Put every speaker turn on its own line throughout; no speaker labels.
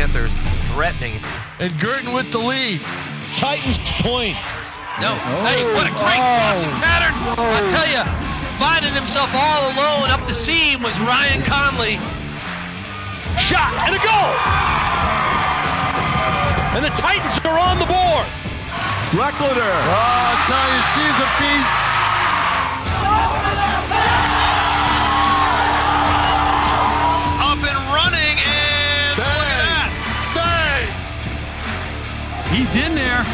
Panthers threatening.
And Guertin with the lead.
It's Titans point.
No. Hey, what a great crossing pattern. I'll tell you, finding himself all alone up the seam was Ryan Conley.
Shot and a goal. And the Titans are on the board.
Reckler.
Oh, I'll tell you, she's a beast.
Up and running, and look at that.
He's in there.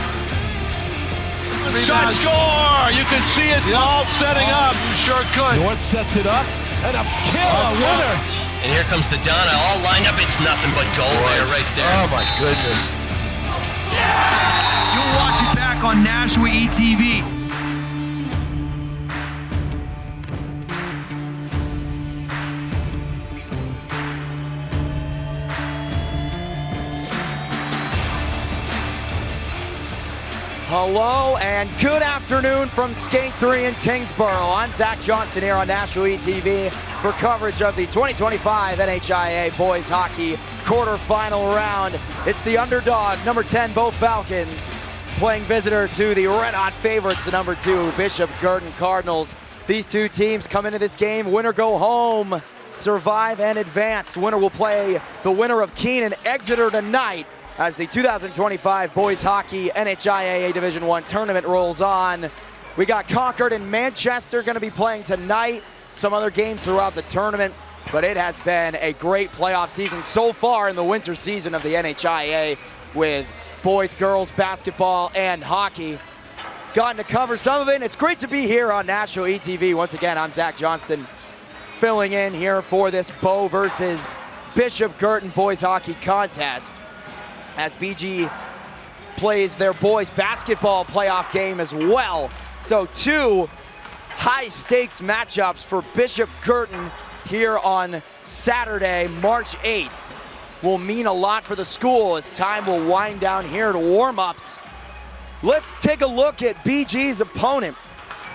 Shot score. You can see it all setting up.
You sure could.
North sets it up. And a killer winner.
And here comes the Donna, all lined up. It's nothing but goal there, right there.
Oh, my goodness.
You'll watch it back on NHIAA TV.
Hello and good afternoon from Skate 3 in Tingsboro. I'm Zach Johnston here on NHIAA TV for coverage of the 2025 NHIAA Boys Hockey quarterfinal round. It's the underdog, number 10, Bo Falcons, playing visitor to the red-hot favorites, the number 2, Bishop Guertin Cardinals. These two teams come into this game, winner go home, survive and advance. Winner will play the winner of Keene and Exeter tonight as the 2025 Boys Hockey NHIAA Division I tournament rolls on. We got Concord and Manchester going to be playing tonight. Some other games throughout the tournament, but it has been a great playoff season so far in the winter season of the NHIAA with boys, girls, basketball, and hockey. Gotten to cover some of it, and it's great to be here on NHIAA TV. Once again, I'm Zach Johnston, filling in here for this Bo versus Bishop Guertin Boys Hockey contest, as BG plays their boys basketball playoff game as well. So two high-stakes matchups for Bishop Guertin here on Saturday, March 8th. Will mean a lot for the school as time will wind down here to warm-ups. Let's take a look at BG's opponent,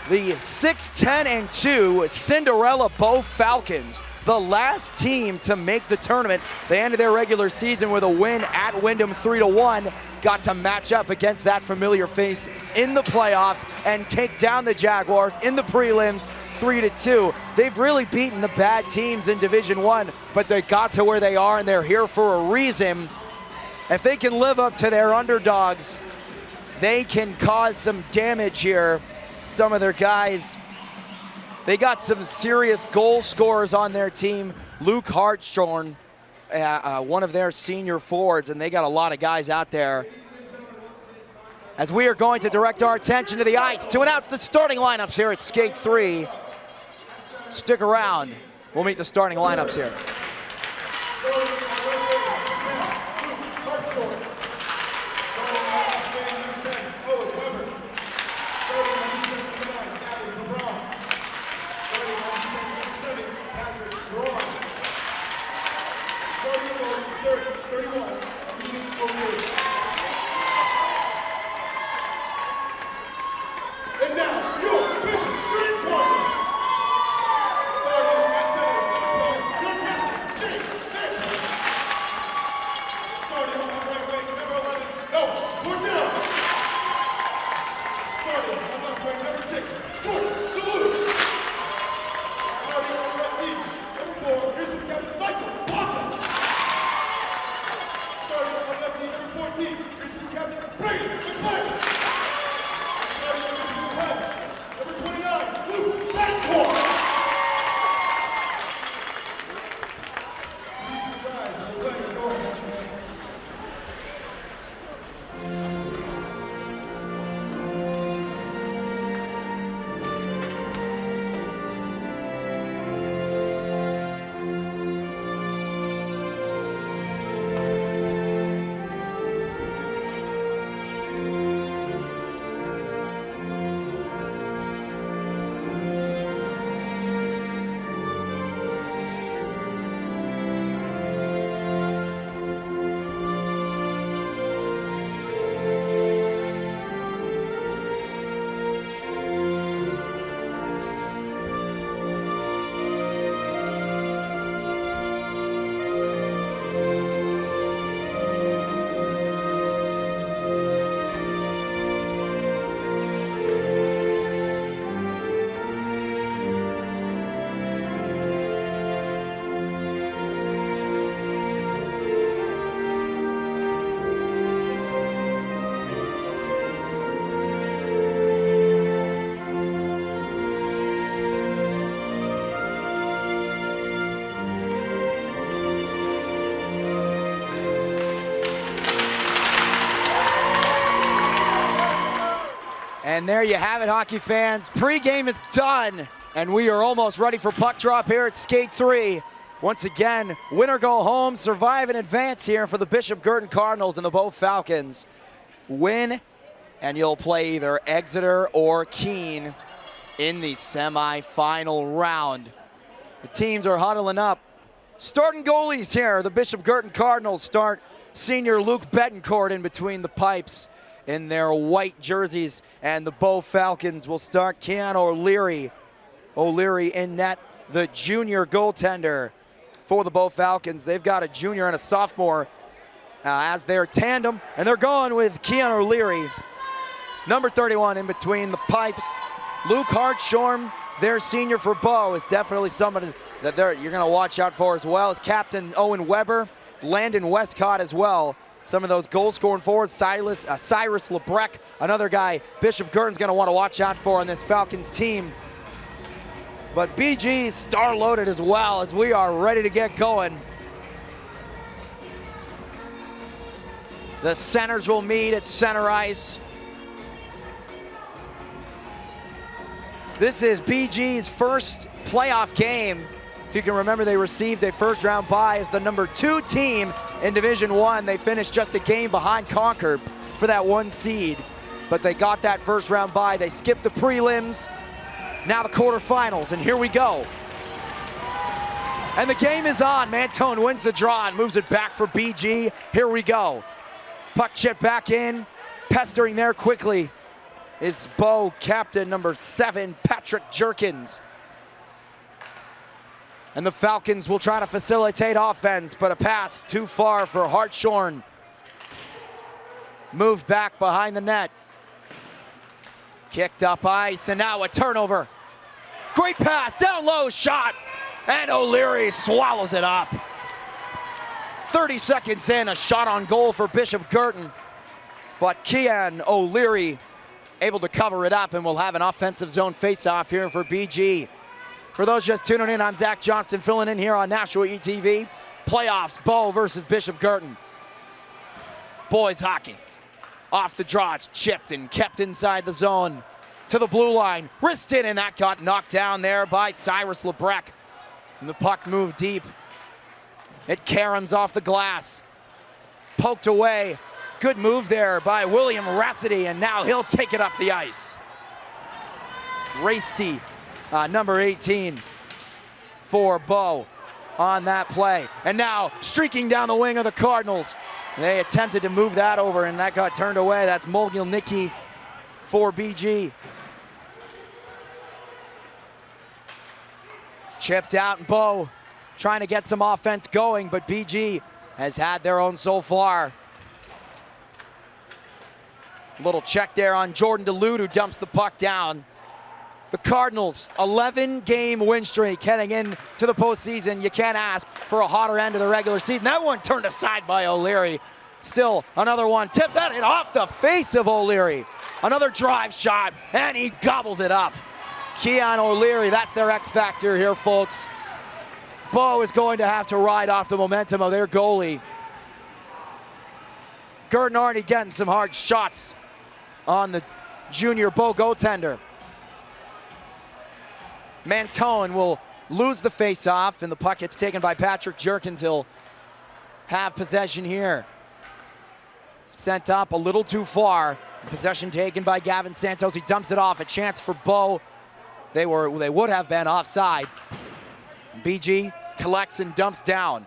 the 6-10-2 Cinderella Bo Falcons, the last team to make the tournament. They ended their regular season with a win at Wyndham 3-1. Got to match up against that familiar face in the playoffs and take down the Jaguars in the prelims 3-2. They've really beaten the bad teams in Division I, but they got to where they are and they're here for a reason. If they can live up to their underdogs, they can cause some damage here. Some of their guys, they got some serious goal scorers on their team. Luke Hartshorn, one of their senior forwards, and they got a lot of guys out there. As we are going to direct our attention to the ice to announce the starting lineups here at Skate 3. Stick around. We'll meet the starting lineups here. And there you have it, hockey fans. Pre-game is done, and we are almost ready for puck drop here at Skate 3. Once again, win or go home, survive and advance here for the Bishop Guertin Cardinals and the Bow Falcons. Win, and you'll play either Exeter or Keene in the semi-final round. The teams are huddling up. Starting goalies here, the Bishop Guertin Cardinals start senior Luke Betancourt in between the pipes in their white jerseys, and the Bow Falcons will start Keon O'Leary. O'Leary in net, the junior goaltender for the Bow Falcons. They've got a junior and a sophomore as their tandem, and they're going with Keon O'Leary. Number 31 in between the pipes. Luke Hartshorn, their senior for Bow, is definitely somebody that you're going to watch out for as well as Captain Owen Weber, Landon Westcott as well. Some of those goal-scoring forwards, Cyrus Lebrecq, another guy Bishop Guertin's going to want to watch out for on this Falcons team. But BG's star-loaded as well as we are ready to get going. The centers will meet at center ice. This is BG's first playoff game. If you can remember, they received a first-round bye as the number 2 team in Division 1. They finished just a game behind Concord for that 1 seed, but they got that first-round bye. They skipped the prelims, now the quarterfinals, and here we go. And the game is on. Mantone wins the draw and moves it back for BG. Here we go. Puck chip back in, pestering there quickly is Bow captain number 7, Patrick Jerkins. And the Falcons will try to facilitate offense, but a pass too far for Hartshorn. Moved back behind the net. Kicked up ice, and now a turnover. Great pass, down low, shot, and O'Leary swallows it up. 30 seconds in, a shot on goal for Bishop Guertin, but Keon O'Leary able to cover it up, and we'll have an offensive zone face-off here for BG. For those just tuning in, I'm Zach Johnston filling in here on National ETV. Playoffs, Bow versus Bishop Guertin. Boys hockey. Off the draw, it's chipped and kept inside the zone. To the blue line, wrist in, and that got knocked down there by Cyrus Lebrecq. And the puck moved deep. It caroms off the glass. Poked away. Good move there by William Rassity, and now he'll take it up the ice. Rasty, number 18 for Bow on that play. And now streaking down the wing of the Cardinals. They attempted to move that over, and that got turned away. That's Mogilnicki for BG. Chipped out, and Bow trying to get some offense going, but BG has had their own so far. Little check there on Jordan DeLude, who dumps the puck down. The Cardinals, 11-game win streak heading into the postseason. You can't ask for a hotter end of the regular season. That one turned aside by O'Leary. Still another one, tipped that hit off the face of O'Leary. Another drive shot, and he gobbles it up. Keon O'Leary, that's their X factor here, folks. Bow is going to have to ride off the momentum of their goalie. Guertin already getting some hard shots on the junior Bow goaltender. Mantone will lose the face-off, and the puck gets taken by Patrick Jerkins. He'll have possession here. Sent up a little too far. Possession taken by Gavin Santos. He dumps it off. A chance for Bow. They would have been offside. BG collects and dumps down.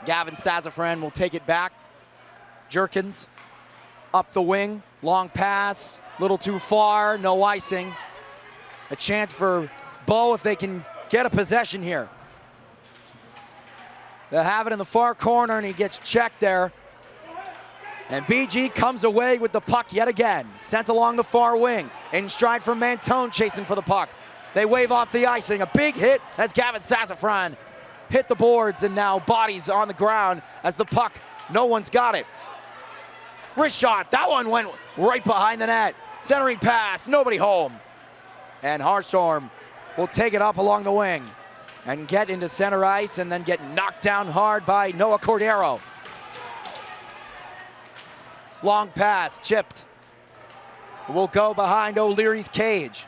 Gavin Sazafran will take it back. Jerkins up the wing. Long pass, little too far, no icing. A chance for Bow if they can get a possession here. They'll have it in the far corner, and he gets checked there. And BG comes away with the puck yet again. Sent along the far wing. In stride from Mantone, chasing for the puck. They wave off the icing. A big hit as Gavin Sazafran hit the boards, and now bodies on the ground as the puck, no one's got it. Wrist shot, that one went right behind the net. Centering pass, nobody home. And Hartshorn will take it up along the wing and get into center ice, and then get knocked down hard by Noah Cordero. Long pass, chipped. will go behind O'Leary's cage.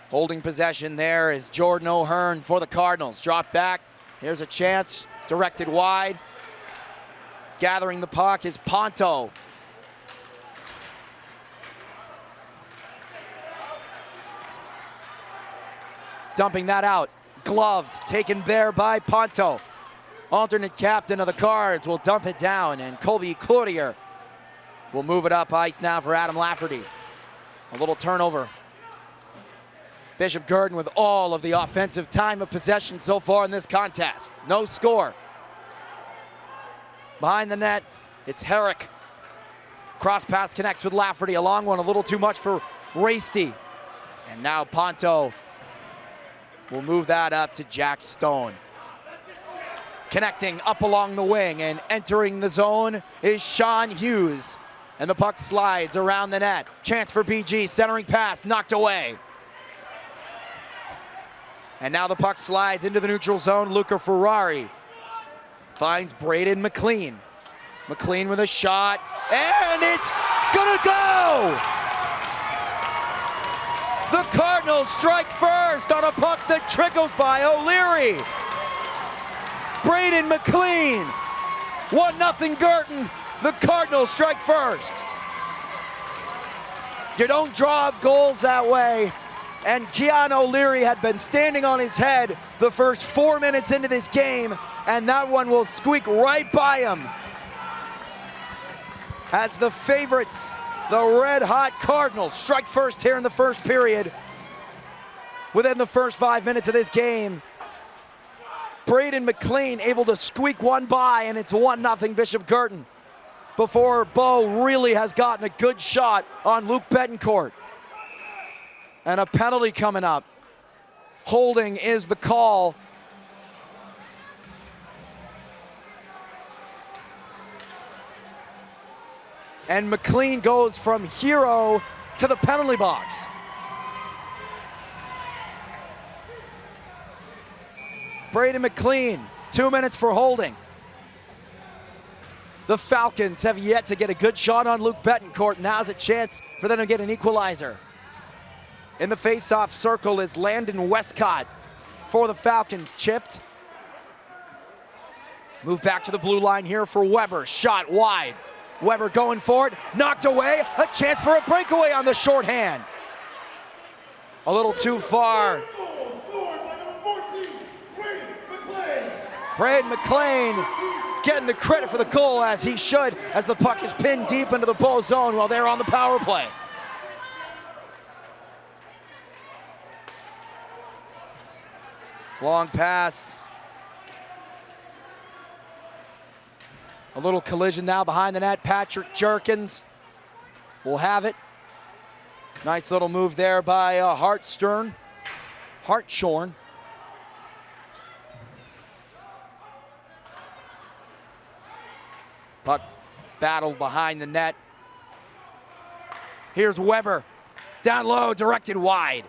Holding possession there is Jordan O'Hearn for the Cardinals. Drop back. Here's a chance. Directed wide. Gathering the puck is Ponto. Dumping that out. Gloved. Taken there by Ponto. Alternate captain of the Cards will dump it down, and Colby Cloutier will move it up ice now for Adam Lafferty. A little turnover. Bishop Guertin with all of the offensive time of possession so far in this contest. No score. Behind the net, it's Herrick. Cross pass connects with Lafferty. A long one, a little too much for Rasty. And now Ponto will move that up to Jack Stone. Connecting up along the wing and entering the zone is Sean Hughes. And the puck slides around the net. Chance for BG, centering pass, knocked away. And now the puck slides into the neutral zone. Luca Ferrari finds Braden McLean. McLean with a shot, and it's gonna go! The Cardinals strike first on a puck that trickles by O'Leary. Braden McLean, 1-0 Guertin. The Cardinals strike first. You don't draw up goals that way. And Keon O'Leary had been standing on his head the first 4 minutes into this game, and that one will squeak right by him. As the favorites, the red-hot Cardinals, strike first here in the first period. Within the first 5 minutes of this game, Braden McLean able to squeak one by, and it's 1-0 Bishop Guertin before Bo really has gotten a good shot on Luke Betancourt. And a penalty coming up. Holding is the call. And McLean goes from hero to the penalty box. Braden McLean, 2 minutes for holding. The Falcons have yet to get a good shot on Luke Betancourt. Now's a chance for them to get an equalizer. In the face-off circle is Landon Westcott for the Falcons, chipped. Move back to the blue line here for Weber, shot wide. Weber going for it, knocked away, a chance for a breakaway on the shorthand. A little too far. Braden McLean getting the credit for the goal, as he should, as the puck is pinned deep into the Bow zone while they're on the power play. Long pass. A little collision now behind the net. Patrick Jerkins will have it. Nice little move there by Hartshorn. Puck battle behind the net. Here's Weber. Down low, directed wide.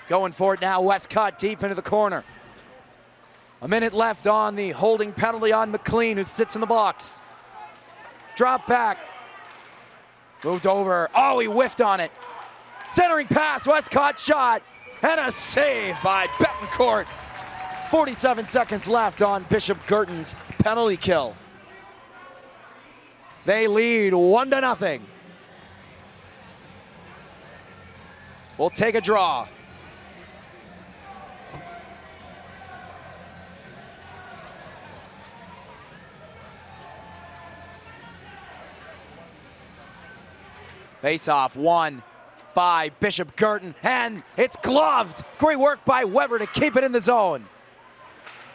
Going for it now, Westcott deep into the corner. A minute left on the holding penalty on McLean, who sits in the box. Drop back. Moved over. Oh, he whiffed on it. Centering pass, Westcott shot, and a save by Betancourt. 47 seconds left on Bishop Guertin's penalty kill. They lead 1-0. We'll take a draw. Face-off won by Bishop Guertin, and it's gloved. Great work by Weber to keep it in the zone.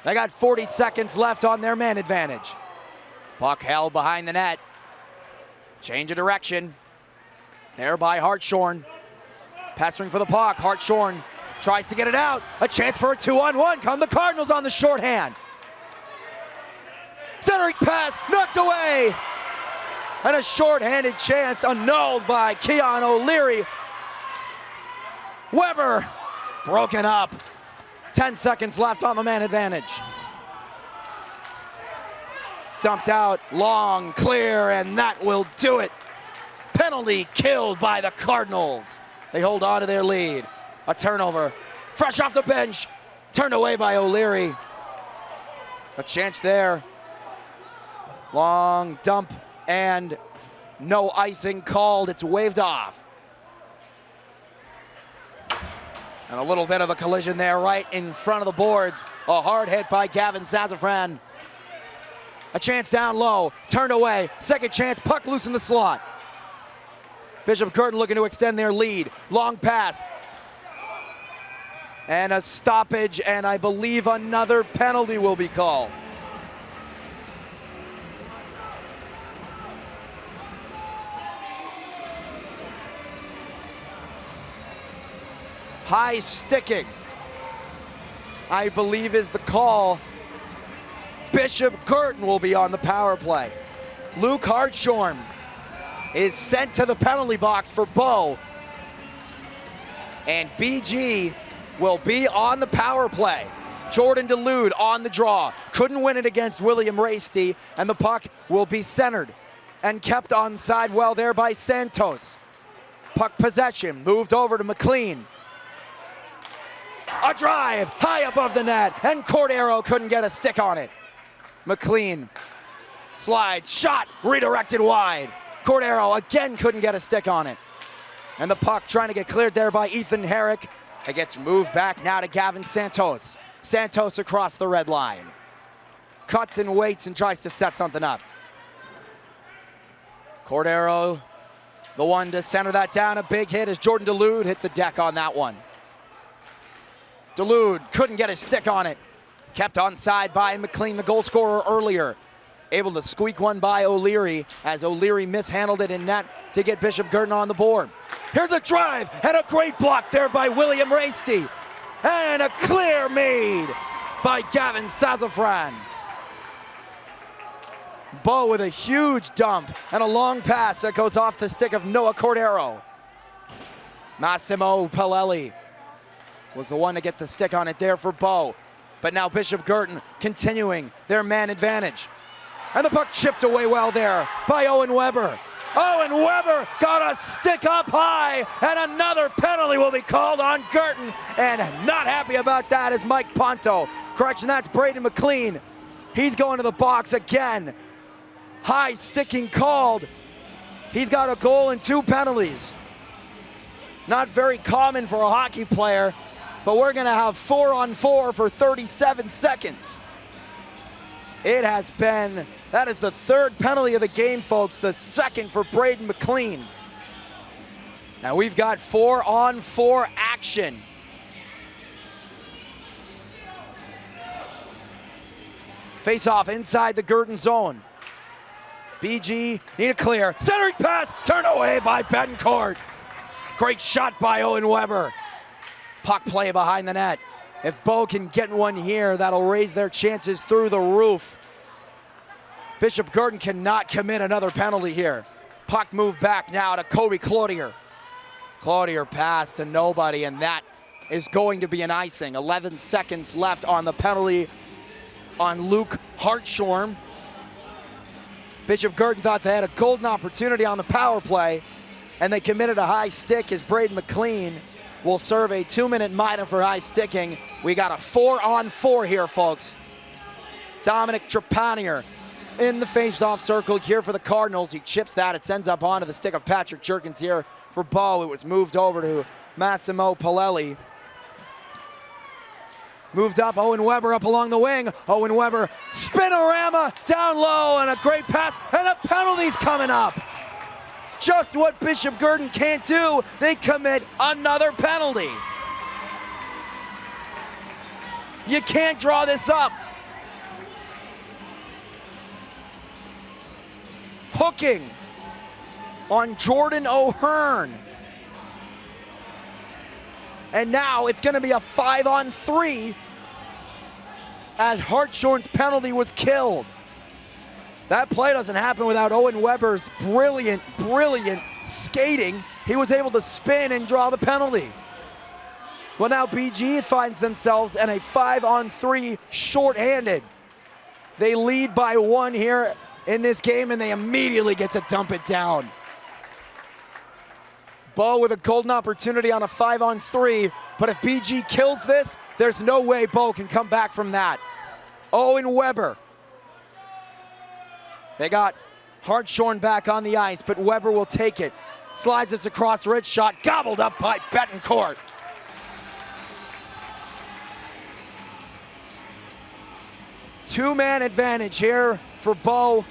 They got 40 seconds left on their man advantage. Puck held behind the net. Change of direction. There by Hartshorn. Passing for the puck. Hartshorn tries to get it out. A chance for a 2-on-1. Come the Cardinals on the shorthand. Centering pass, knocked away. And a short-handed chance annulled by Keon O'Leary. Weber broken up. 10 seconds left on the man advantage. Dumped out, long, clear, and that will do it. Penalty. penalty killed by the Cardinals. They hold on to their lead. A turnover, fresh off the bench, turned away by O'Leary. A chance there. Long dump and no icing called. It's waved off. And a little bit of a collision there right in front of the boards. A hard hit by Gavin Sazafran. A chance down low, turned away. Second chance, puck loose in the slot. Bishop Guertin looking to extend their lead. Long pass. And a stoppage, and I believe another penalty will be called. High sticking, I believe, is the call. Bishop Guertin will be on the power play. Luke Hartshorn is sent to the penalty box for Bo. And BG will be on the power play. Jordan Delude on the draw. Couldn't win it against William Rasty, and the puck will be centered and kept onside well there by Santos. Puck possession moved over to McLean. A drive high above the net, and Cordero couldn't get a stick on it. McLean slides, shot, redirected wide. Cordero again couldn't get a stick on it. And the puck trying to get cleared there by Ethan Herrick. It gets moved back now to Gavin Santos. Santos across the red line. Cuts and waits and tries to set something up. Cordero, the one to center that down. A big hit as Jordan Delude hit the deck on that one. Delude couldn't get his stick on it. Kept onside by McLean, the goal scorer earlier. Able to squeak one by O'Leary as O'Leary mishandled it in net to get Bishop Guertin on the board. Here's a drive and a great block there by William Rasty. And a clear made by Gavin Sazafran. Bo with a huge dump and a long pass that goes off the stick of Noah Cordero. Massimo Palelli was the one to get the stick on it there for Bo. But now Bishop Guertin continuing their man advantage. And the puck chipped away well there by Owen Weber. Owen Weber got a stick up high, and another penalty will be called on Guertin. And not happy about that is Mike Ponto. Correction, that's Braden McLean. He's going to the box again. High sticking called. He's got a goal and 2 penalties. Not very common for a hockey player, but we're gonna have 4-on-4 for 37 seconds. It has been, that is the 3rd penalty of the game, folks, the 2nd for Braden McLean. Now we've got 4-on-4 action. Face off inside the Guertin zone. BG need a clear, centering pass, turned away by Betancourt. Great shot by Owen Weber. Puck play behind the net. If Bo can get one here, that'll raise their chances through the roof. Bishop Guertin cannot commit another penalty here. Puck moved back now to Kobe Cloutier. Cloutier pass to nobody, and that is going to be an icing. 11 seconds left on the penalty on Luke Hartshorn. Bishop Guertin thought they had a golden opportunity on the power play, and they committed a high stick as Braden McLean will serve a 2-minute minor for high sticking. We got a 4-on-4 here, folks. Dominic Trepanier in the face-off circle here for the Cardinals. He chips that. It sends up onto the stick of Patrick Jerkins here for Bo. It was moved over to Massimo Palelli. Moved up, Owen Weber up along the wing. Owen Weber, spinorama down low, and a great pass, and a penalty's coming up. Just what Bishop Guertin can't do, they commit another penalty. You can't draw this up. Hooking on Jordan O'Hearn. And now it's gonna be a 5-on-3 as Hartshorn's penalty was killed. That play doesn't happen without Owen Weber's brilliant skating. He was able to spin and draw the penalty. Well, now BG finds themselves in a 5-on-3 shorthanded. They lead by 1 here in this game, and they immediately get to dump it down. Bo with a golden opportunity on a 5-on-3, but if BG kills this, there's no way Bo can come back from that. Owen Weber. They got Hartshorn back on the ice, but Weber will take it. Slides this across, rich shot, gobbled up by Betancourt. Two-man advantage here for Bo.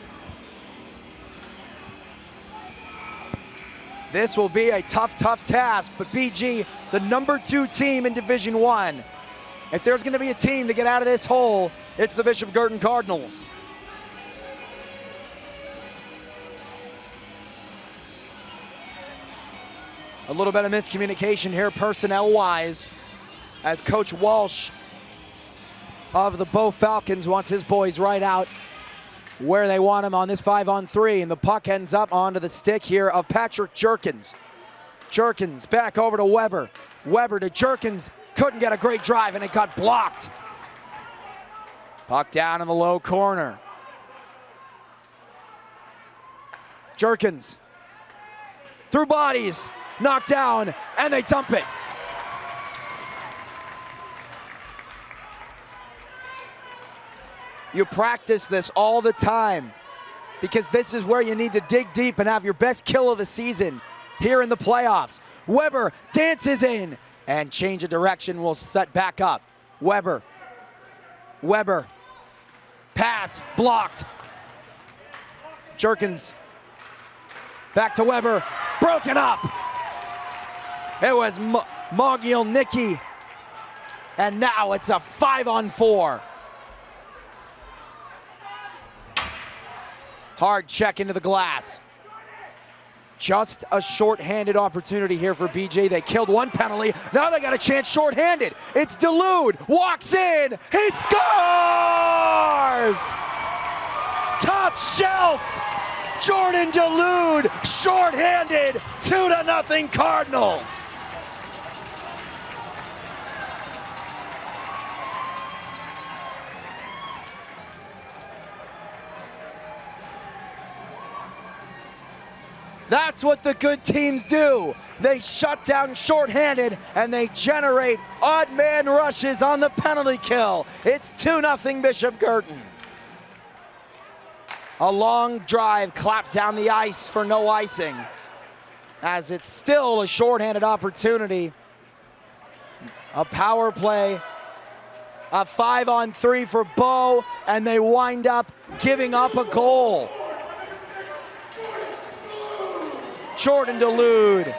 This will be a tough task, but BG, the number 2 team in Division I. If there's gonna be a team to get out of this hole, it's the Bishop Guertin Cardinals. A little bit of miscommunication here personnel-wise, as Coach Walsh of the Bo Falcons wants his boys right out where they want him on this 5-on-3, and the puck ends up onto the stick here of Patrick Jerkins. Jerkins back over to Weber. Weber to Jerkins, couldn't get a great drive and it got blocked. Puck down in the low corner. Jerkins through bodies, knocked down, and they dump it. You practice this all the time because this is where you need to dig deep and have your best kill of the season here in the playoffs. Weber dances in and change of direction will set back up. Weber. Pass blocked. Jerkins back to Weber, broken up. It was Mogilnicki, and now it's a 5-on-4. Hard check into the glass. Just a short-handed opportunity here for BJ. They killed one penalty. Now they got a chance short-handed. It's Delude, walks in, he scores! Top shelf, Jordan Delude, short-handed, 2-0 Cardinals. That's what the good teams do. They shut down shorthanded and they generate odd man rushes on the penalty kill. It's 2-0 Bishop Guertin. A long drive clapped down the ice for no icing, as it's still a shorthanded opportunity. A power play, a 5-on-3 for Bo, and they wind up giving up a goal. Jordan Delude,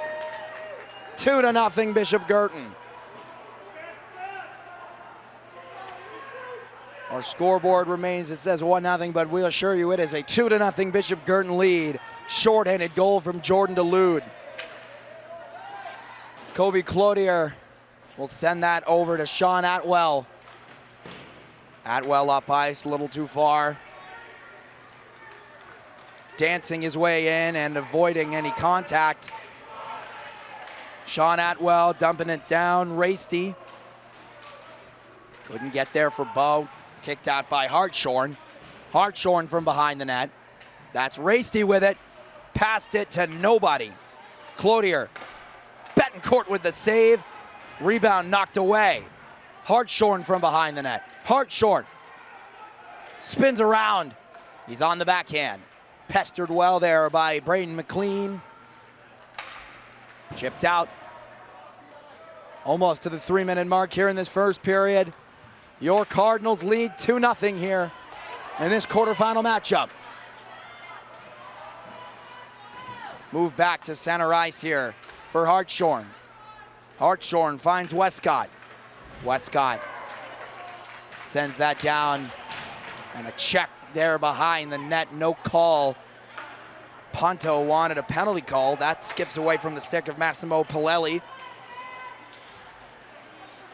2-0 Bishop Guertin. Our scoreboard remains, it says 1-0, but we'll assure you it is a 2-0 Bishop Guertin lead. Short-handed goal from Jordan Delude. Kobe Cloutier will send that over to Sean Atwell. Atwell up ice, a little too far. Dancing his way in and avoiding any contact. Sean Atwell dumping it down. Rasty couldn't get there for Bo. Kicked out by Hartshorn. Hartshorn from behind the net. That's Rasty with it. Passed it to nobody. Cloutier. Betancourt with the save. Rebound knocked away. Hartshorn from behind the net. Hartshorn spins around. He's on the backhand. Pestered well there by Braden McLean. Chipped out. Almost to the 3-minute mark here in this first period. Your Cardinals lead 2-0 here in this quarterfinal matchup. Move back to center ice here for Hartshorn. Hartshorn finds Westcott. Westcott sends that down, and a check there behind the net, no call. Ponto wanted a penalty call. That skips away from the stick of Massimo Palelli.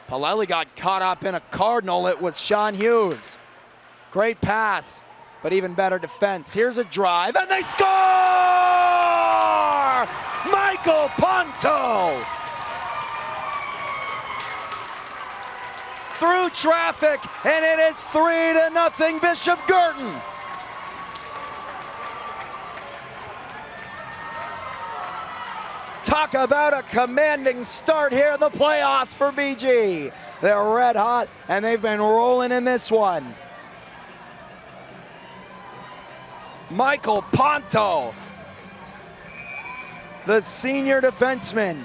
Palelli got caught up in a Cardinal. It was Sean Hughes. Great pass, but even better defense. Here's a drive, and they score! Michael Ponto! Through traffic, and it is 3-0 Bishop Guertin. Talk about a commanding start here in the playoffs for BG. They're red hot, and they've been rolling in this one. Michael Ponto, the senior defenseman,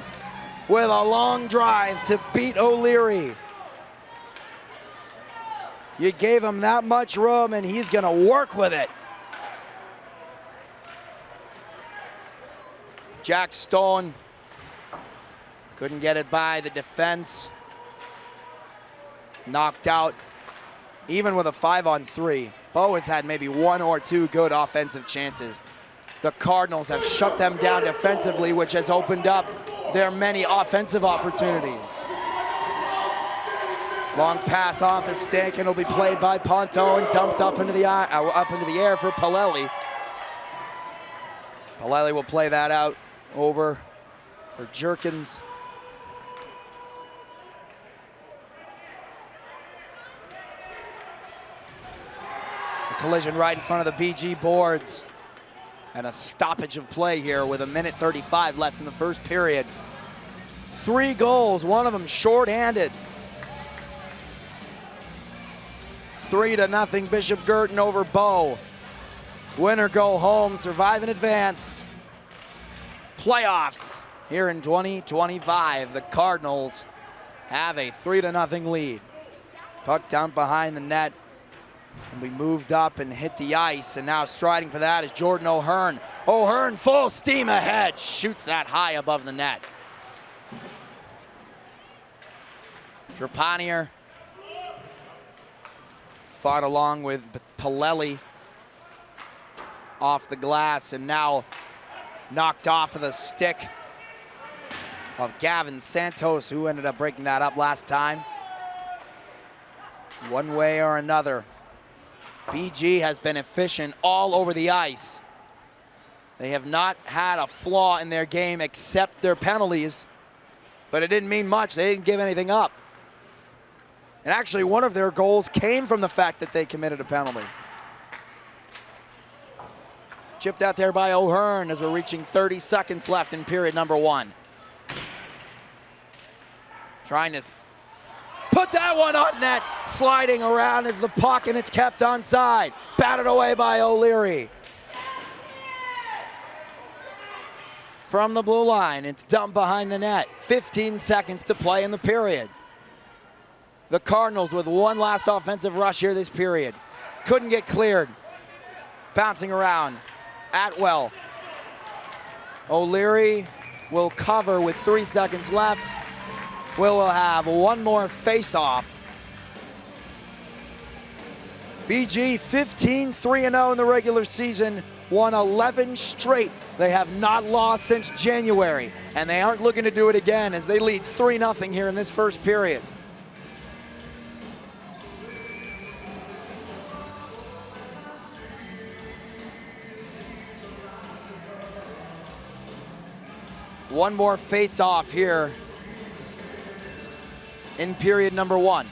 with a long drive to beat O'Leary. You gave him that much room, and he's going to work with it. Jack Stone couldn't get it by the defense. Knocked out, even with a 5-on-3. Bo has had maybe one or two good offensive chances. The Cardinals have shut them down defensively, which has opened up their many offensive opportunities. Long pass off his stick, and it'll be played by Ponto and dumped up into the air for Palelli. Palelli will play that out over for Jerkins. A collision right in front of the BG boards. And a stoppage of play here with 1:35 left in the first period. 3 goals, one of them shorthanded. 3-0 Bishop Guertin over Bow. Winner go home, survive and advance. Playoffs here in 2025. The Cardinals have a 3-0 lead. Puck down behind the net. And we moved up and hit the ice, and now striding for that is Jordan O'Hearn. O'Hearn full steam ahead, shoots that high above the net. Trepanier fought along with Palelli off the glass, and now knocked off of the stick of Gavin Santos, who ended up breaking that up last time. One way or another, BG has been efficient all over the ice. They have not had a flaw in their game except their penalties, but it didn't mean much. They didn't give anything up. And actually, one of their goals came from the fact that they committed a penalty. Chipped out there by O'Hearn as we're reaching 30 seconds left in period number 1. Trying to put that one on net, sliding around as the puck, and it's kept onside. Batted away by O'Leary. From the blue line, it's dumped behind the net. 15 seconds to play in the period. The Cardinals with one last offensive rush here this period. Couldn't get cleared. Bouncing around. Atwell. O'Leary will cover with 3 seconds left. We'll have one more face-off. BG 15-3-0 in the regular season, won 11 straight. They have not lost since January, and they aren't looking to do it again as they lead 3-0 here in this first period. One more face-off here in period number 1.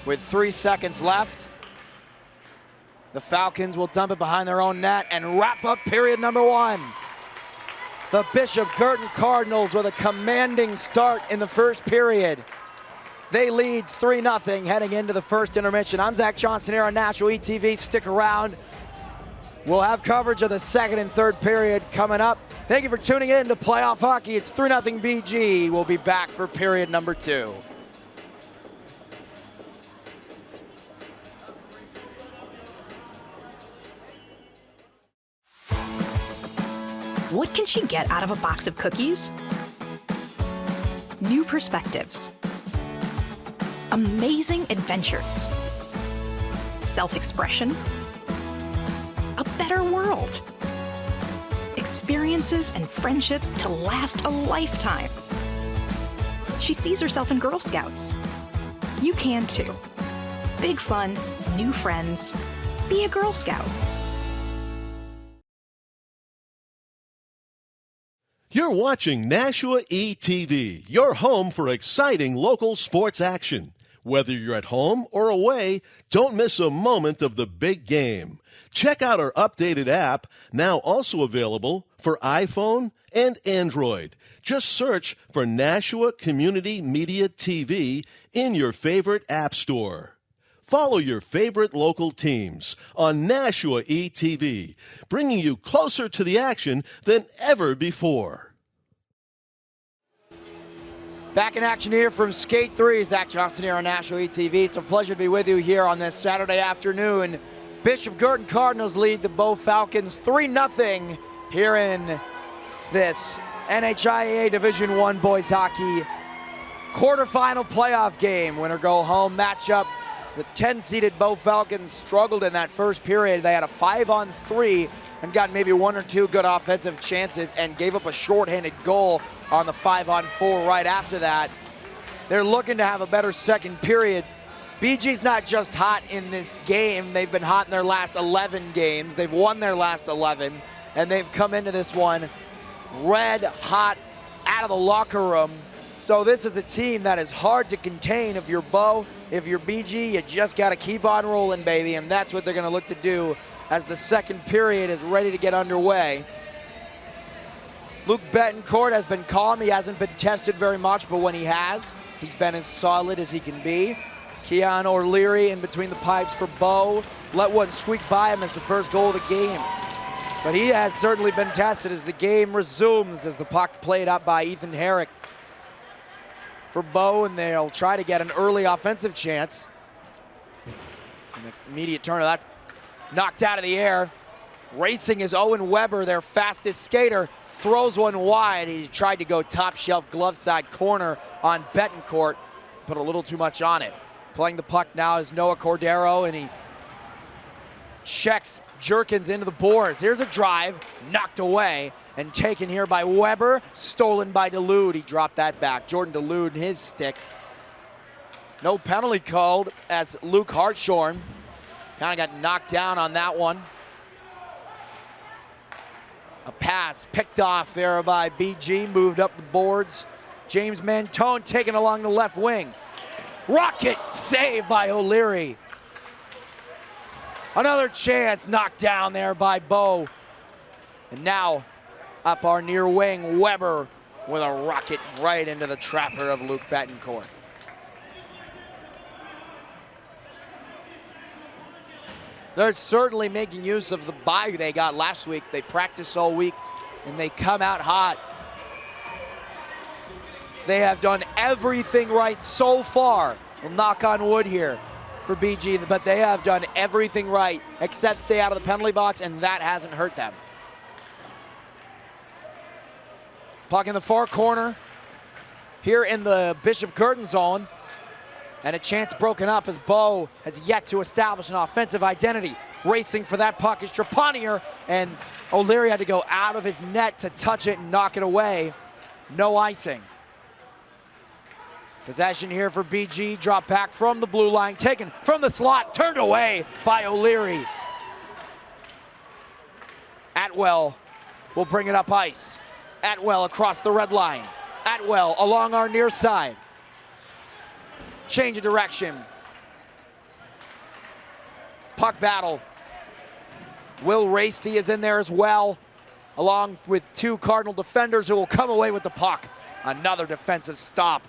With 3 seconds left, the Falcons will dump it behind their own net and wrap up period number 1. The Bishop Guertin Cardinals with a commanding start in the first period. They lead 3-0 heading into the first intermission. I'm Zach Johnson here on National ETV. Stick around. We'll have coverage of the second and third period coming up. Thank you for tuning in to Playoff Hockey. It's 3-0 BG. We'll be back for period number 2.
What can she get out of a box of cookies? New perspectives. Amazing adventures. Self-expression. A better world. Experiences and friendships to last a lifetime. She sees herself in Girl Scouts. You can too. Big fun, new friends. Be a Girl Scout.
You're watching NHIAA ETV, your home for exciting local sports action. Whether you're at home or away, don't miss a moment of the big game. Check out our updated app, now also available for iPhone and Android. Just search for Nashua Community Media TV in your favorite app store. Follow your favorite local teams on Nashua ETV, bringing you closer to the action than ever before.
Back in action here from Skate 3, Zach Johnston here on Nashua ETV. It's a pleasure to be with you here on this Saturday afternoon. Bishop Guertin Cardinals lead the Bow Falcons 3-0 here in this NHIAA Division I boys hockey quarterfinal playoff game. Winner go home matchup. The 10-seeded Bow Falcons struggled in that first period. They had a 5-on-3 and got maybe one or two good offensive chances and gave up a shorthanded goal on the 5-on-4 right after that. They're looking to have a better second period. BG's not just hot in this game. They've been hot in their last 11 games. They've won their last 11, and they've come into this one red hot out of the locker room. So this is a team that is hard to contain. If you're Bow, if you're BG, you just got to keep on rolling, baby, and that's what they're going to look to do as the second period is ready to get underway. Luke Betancourt has been calm. He hasn't been tested very much, but when he has, he's been as solid as he can be. Keon O'Leary in between the pipes for Bow. Let one squeak by him as the first goal of the game. But he has certainly been tested as the game resumes, as the puck played up by Ethan Herrick for Bow, and they'll try to get an early offensive chance. An immediate turn of that, knocked out of the air. Racing is Owen Weber, their fastest skater, throws one wide. He tried to go top shelf glove side corner on Betancourt, put a little too much on it. Playing the puck now is Noah Cordero, and he checks Jerkins into the boards. Here's a drive, knocked away, and taken here by Weber, stolen by DeLude. He dropped that back. Jordan DeLude and his stick. No penalty called as Luke Hartshorn kind of got knocked down on that one. A pass picked off there by BG, moved up the boards. James Mantone taken along the left wing. Rocket saved by O'Leary. Another chance knocked down there by Bow. And now up our near wing, Weber with a rocket right into the trapper of Luke Betancourt. They're certainly making use of the bye they got last week. They practice all week and they come out hot. They have done everything right so far. We'll knock on wood here for BG, but they have done everything right except stay out of the penalty box, and that hasn't hurt them. Puck in the far corner here in the Bishop Guertin zone, and a chance broken up as Bow has yet to establish an offensive identity. Racing for that puck is Trepanier, and O'Leary had to go out of his net to touch it and knock it away. No icing. Possession here for BG, drop back from the blue line, taken from the slot, turned away by O'Leary. Atwell will bring it up ice. Atwell across the red line. Atwell along our near side. Change of direction. Puck battle. Will Rasty is in there as well, along with two Cardinal defenders who will come away with the puck. Another defensive stop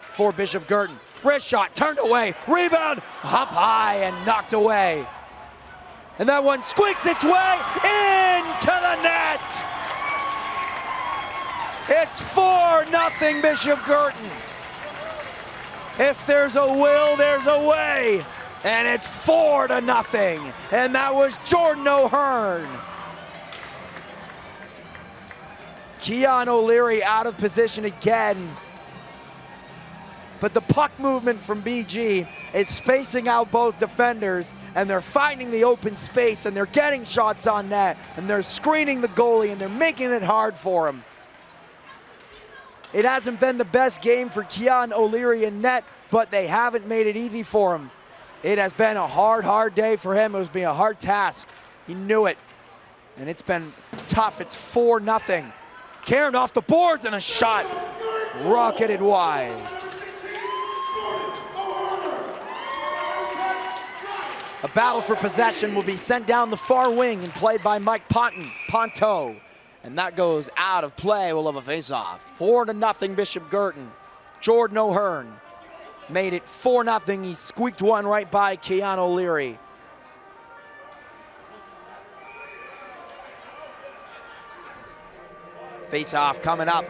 for Bishop Guertin. Wrist shot, turned away, rebound, up high and knocked away. And that one squeaks its way into the net. It's 4-0 Bishop Guertin. If there's a will, there's a way. And it's 4-0. And that was Jordan O'Hearn. Keon O'Leary out of position again. But the puck movement from BG is spacing out both defenders, and they're finding the open space, and they're getting shots on net, and they're screening the goalie, and they're making it hard for him. It hasn't been the best game for Keon O'Leary in net, but they haven't made it easy for him. It has been a hard day for him. It was being a hard task. He knew it, and it's been tough. It's 4-0. Karen off the boards and a shot rocketed wide. A battle for possession will be sent down the far wing and played by Mike Ponto. And that goes out of play. We'll have a face-off. 4-0 Bishop Guertin. Jordan O'Hearn made it 4-0. He squeaked one right by Keanu O'Leary. Face-off coming up.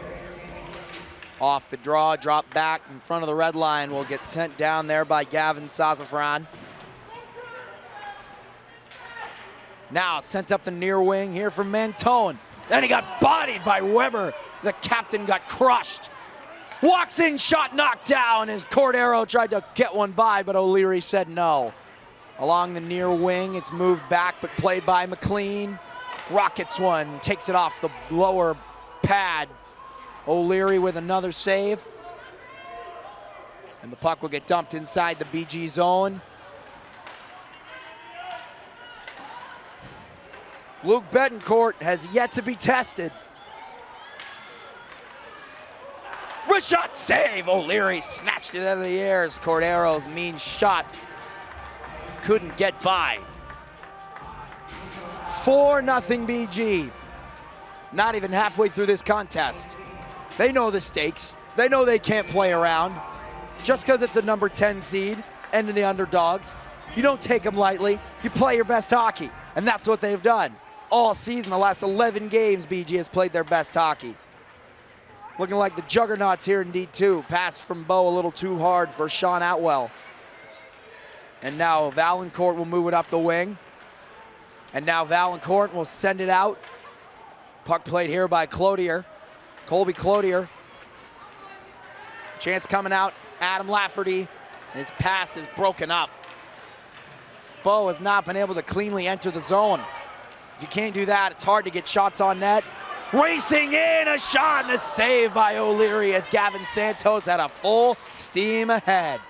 Off the draw, drop back in front of the red line. Will get sent down there by Gavin Sazafran. Now sent up the near wing here from Mentone. Then he got bodied by Weber. The captain got crushed. Walks in, shot knocked down as Cordero tried to get one by, but O'Leary said no. Along the near wing, it's moved back, but played by McLean. Rockets one, takes it off the lower pad. O'Leary with another save. And the puck will get dumped inside the BG zone. Luke Betancourt has yet to be tested. Wrist shot save. O'Leary snatched it out of the air as Cordero's mean shot couldn't get by. 4-0 BG. Not even halfway through this contest. They know the stakes. They know they can't play around. Just because it's a number 10 seed and the underdogs, you don't take them lightly. You play your best hockey, and that's what they've done. All season, the last 11 games, BG has played their best hockey. Looking like the juggernauts here in D2. Pass from Bo a little too hard for Sean Atwell. And now Valancourt will move it up the wing. And now Valancourt will send it out. Puck played here by Cloutier. Colby Cloutier. Chance coming out. Adam Lafferty. His pass is broken up. Bo has not been able to cleanly enter the zone. If you can't do that, it's hard to get shots on net. Racing in, a shot and a save by O'Leary as Gavin Santos had a full steam ahead.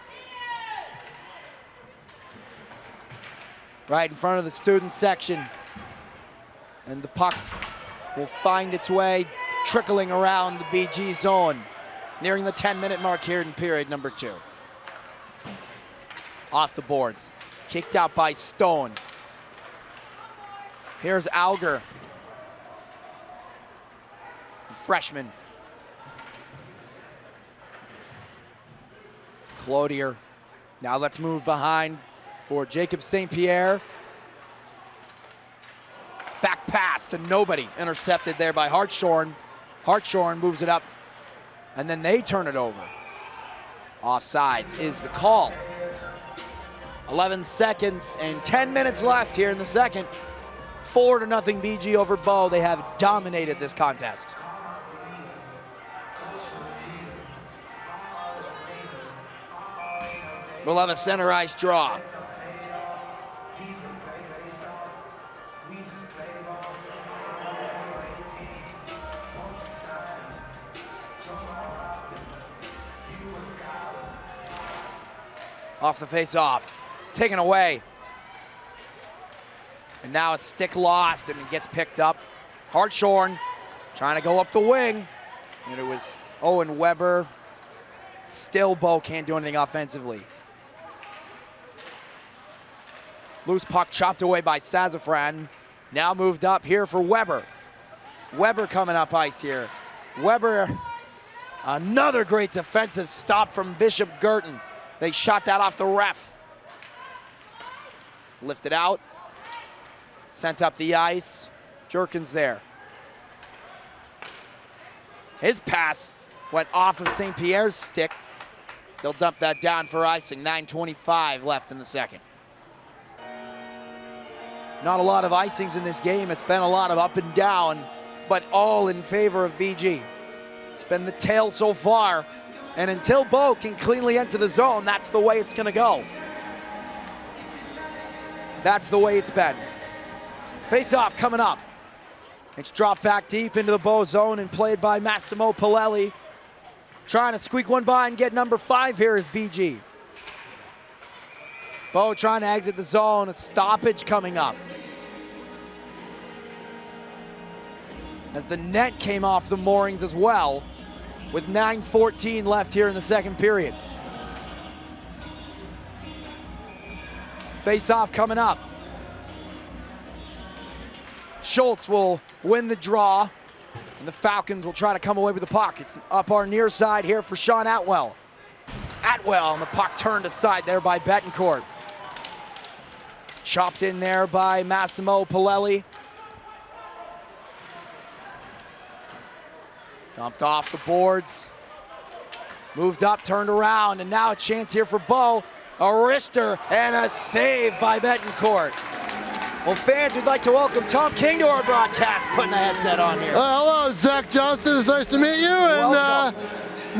Right in front of the student section. And the puck will find its way trickling around the BG zone, nearing the 10-minute mark here in period number 2. Off the boards, kicked out by Stone. Here's Alger, the freshman. Cloutier. Now let's move behind for Jacob St. Pierre. Back pass to nobody. Intercepted there by Hartshorn. Hartshorn moves it up, and then they turn it over. Offsides is the call. 11 seconds and 10 minutes left here in the second. 4-0 BG over Bo. They have dominated this contest. We'll have a center ice draw. Off the face-off, taken away. And now a stick lost and it gets picked up. Hartshorn trying to go up the wing. And it was Owen Weber. Still Bo can't do anything offensively. Loose puck chopped away by Sazafran. Now moved up here for Weber. Weber coming up ice here. Weber, another great defensive stop from Bishop Guertin. They shot that off the ref. Lifted out. Sent up the ice. Jerkins there. His pass went off of St. Pierre's stick. They'll dump that down for icing. 9:25 left in the second. Not a lot of icings in this game. It's been a lot of up and down, but all in favor of BG. It's been the tail so far. And until Bo can cleanly enter the zone, that's the way it's going to go. That's the way it's been. Face-off coming up. It's dropped back deep into the Bo zone and played by Massimo Pilelli. Trying to squeak one by and get number 5 here is BG. Bo trying to exit the zone. A stoppage coming up. As the net came off the moorings as well, with 9:14 left here in the second period. Face-off coming up. Schultz will win the draw, and the Falcons will try to come away with the puck. It's up our near side here for Sean Atwell. Atwell, and the puck turned aside there by Betancourt. Chopped in there by Massimo Pilelli. Dumped off the boards. Moved up, turned around, and now a chance here for Bo. A wrister and a save by Betancourt. Well, fans, we'd like to welcome Tom King to our broadcast, putting the headset on here.
Hello, Zach Johnston. It's nice to meet you. And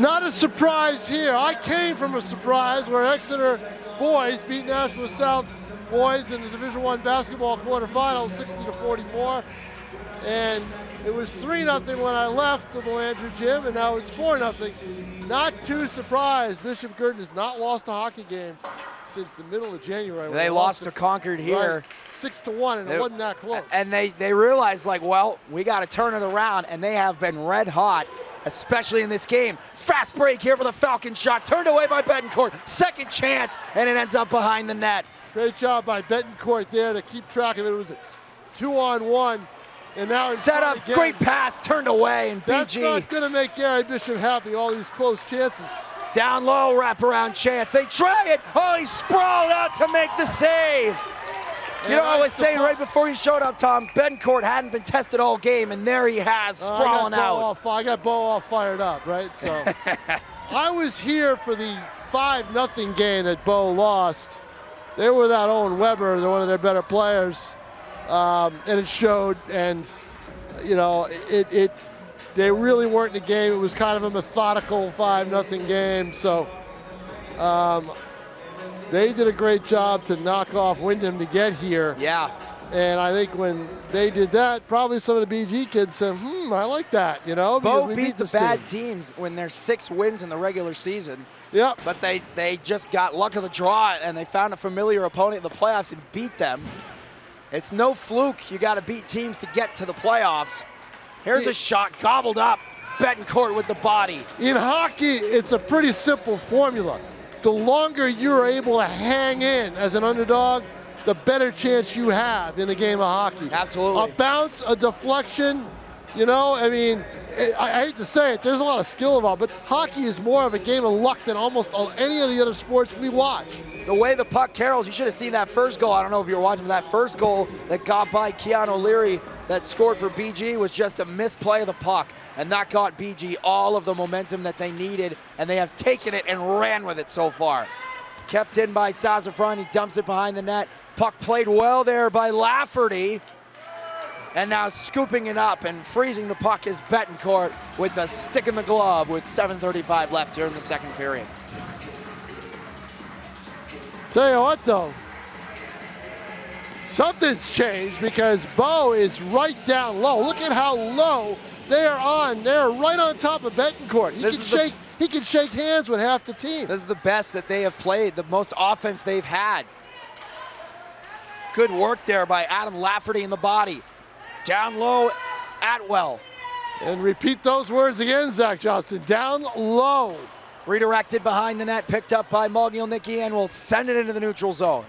not a surprise here. I came from a surprise where Exeter boys beat Nashua South boys in the Division I basketball quarterfinals, 60-44. And it was 3-0 when I left the Melandri gym, and now it's 4-0. Not too surprised. Bishop Guertin has not lost a hockey game since the middle of January.
They lost to Concord here.
Right, 6-1, and it wasn't that close.
And they realized, like, well, we got to turn it around, and they have been red hot, especially in this game. Fast break here for the Falcon shot, turned away by Betancourt. Second chance, and it ends up behind the net.
Great job by Betancourt there to keep track of it. It was a 2-on-1. And now
set up, great pass, turned away, and
That's
BG.
not going to make Gary Bishop happy, all these close chances.
Down low, wraparound chance. They try it. Oh, he sprawled out to make the save. You know, I was saying right before you showed up, Tom, Betancourt hadn't been tested all game, and there he has, sprawling out.
I got Bo all fired up, right? So I was here for the 5-0 game that Bo lost. They were without Owen Weber, they're one of their better players. And it showed, and you know, they really weren't in the game. It was kind of a methodical 5-0 game. So they did a great job to knock off Wyndham to get here.
Yeah.
And I think when they did that, probably some of the BG kids said, I like that, you know.
Bo beat the bad teams when there's 6 wins in the regular season.
Yep.
But they just got luck of the draw, and they found a familiar opponent in the playoffs and beat them. It's no fluke. You got to beat teams to get to the playoffs. Here's a shot gobbled up. Betancourt with the body.
In hockey, it's a pretty simple formula. The longer you're able to hang in as an underdog, the better chance you have in the game of hockey.
Absolutely.
A bounce, a deflection, you know, I mean, I hate to say it, there's a lot of skill involved, but hockey is more of a game of luck than almost any of the other sports we watch.
The way the puck carols, you should have seen that first goal. I don't know if you were watching that first goal that got by Keanu Leary that scored for BG was just a misplay of the puck, and that got BG all of the momentum that they needed, and they have taken it and ran with it so far. Kept in by Sazafran, he dumps it behind the net. Puck played well there by Lafferty, and now scooping it up and freezing the puck is Betancourt with the stick in the glove with 7:35 left here in the second period.
Tell you what, though, something's changed because Bo is right down low. Look at how low they are on. They're right on top of Betancourt. He can shake hands with half the team.
This is the best that they have played, the most offense they've had. Good work there by Adam Lafferty in the body. Down low, Atwell.
And repeat those words again, Zach Johnston. Down low.
Redirected behind the net, picked up by Mogilnicki, and will send it into the neutral zone.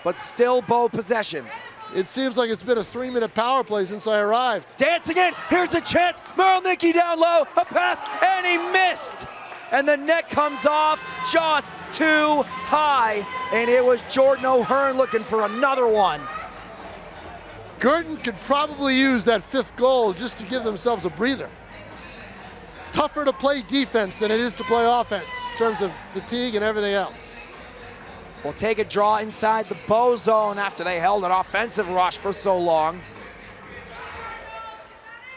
But still Bo possession.
It seems like it's been a 3-minute power play since I arrived.
Dancing in, here's a chance. Mogilnicki down low, a pass, and he missed. And the net comes off just too high. And it was Jordan O'Hearn looking for another one.
Guertin could probably use that 5th goal just to give themselves a breather. Tougher to play defense than it is to play offense in terms of fatigue and everything else.
Will take a draw inside the Bo zone after they held an offensive rush for so long.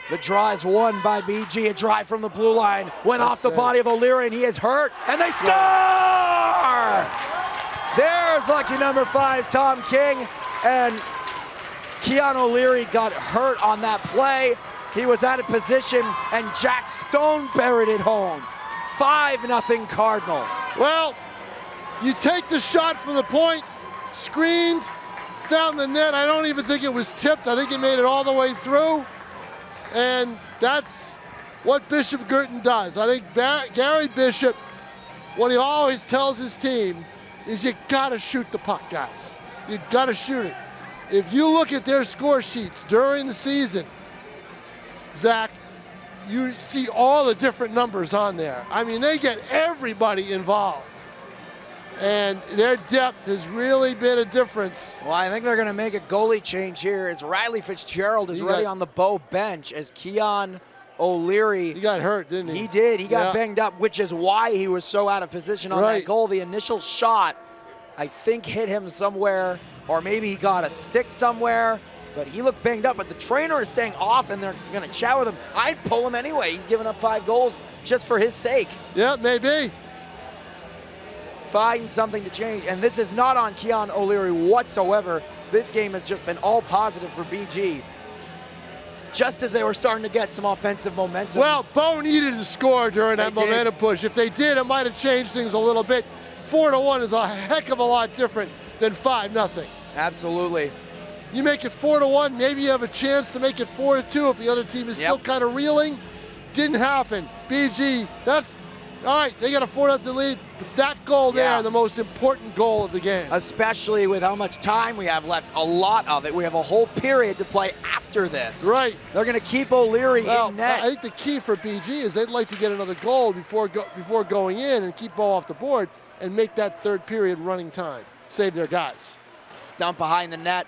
The draw is won by BG. A drive from the blue line. Went off the body of O'Leary, and he is hurt. And they score! There's lucky number 5, Tom King. And Keanu O'Leary got hurt on that play. He was out of position, and Jack Stone buried it home. 5-0 Cardinals.
Well, you take the shot from the point, screened, found the net. I don't even think it was tipped. I think he made it all the way through. And that's what Bishop Guertin does. I think Gary Bishop, what he always tells his team is you gotta shoot the puck, guys. You got to shoot it. If you look at their score sheets during the season, Zach, you see all the different numbers on there. I mean, they get everybody involved. And their depth has really been a difference.
Well, I think they're going to make a goalie change here as Riley Fitzgerald is ready on the Bow bench as Keon O'Leary.
He got hurt, didn't he?
He did. He got banged up, which is why he was so out of position on that goal. The initial shot, I think, hit him somewhere, or maybe he got a stick somewhere, but he looked banged up. But the trainer is staying off, and they're going to chat with him. I'd pull him anyway. He's given up 5 goals just for his sake.
Yeah, maybe.
Find something to change. And this is not on Keon O'Leary whatsoever. This game has just been all positive for BG. Just as they were starting to get some offensive momentum.
Well, Bo needed to score during that momentum push. If they did, it might have changed things a little bit. 4-1 is a heck of a lot different than 5-0.
Absolutely.
You make it 4-1, maybe you have a chance to make it 4-2 if the other team is still kind of reeling. Didn't happen. BG, that's all right. They got a 4-0 lead. But that goal there, the most important goal of the game.
Especially with how much time we have left, a lot of it. We have a whole period to play after this.
Right.
They're going to keep O'Leary in net.
I think the key for BG is they'd like to get another goal before going in and keep Bo off the board and make that third period running time. Save their guys.
It's dumped behind the net.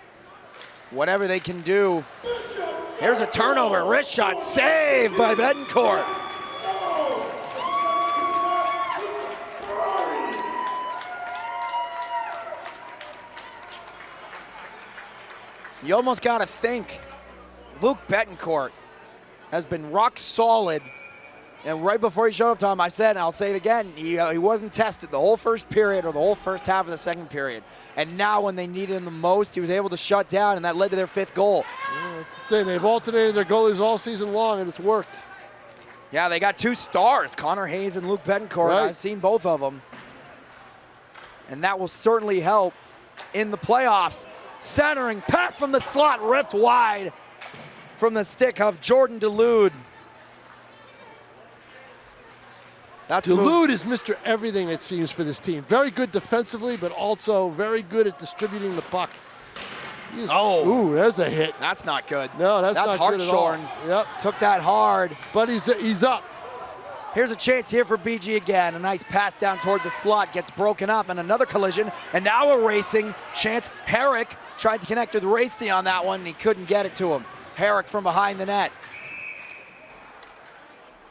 Whatever they can do. Here's a turnover. Wrist shot saved by Betancourt. You almost got to think Luke Betancourt has been rock solid. And right before he showed up, Tom, I said, and I'll say it again, he wasn't tested the whole first period or the whole first half of the second period. And now when they needed him the most, he was able to shut down, and that led to their 5th goal.
Yeah, that's the thing. They've alternated their goalies all season long, and it's worked.
Yeah, they got 2 stars, Connor Hayes and Luke Betancourt.
Right.
I've seen both of them. And that will certainly help in the playoffs. Centering, pass from the slot, ripped wide from the stick of Jordan Dulude.
Dulude is Mr. Everything, it seems, for this team. Very good defensively, but also very good at distributing the puck. Ooh, there's a hit.
That's not good.
No, that's not good at all. Yep.
Took that hard.
But he's up.
Here's a chance here for BG again. A nice pass down toward the slot, gets broken up, and another collision. And now a racing chance. Herrick tried to connect with Rasty on that one, and he couldn't get it to him. Herrick from behind the net.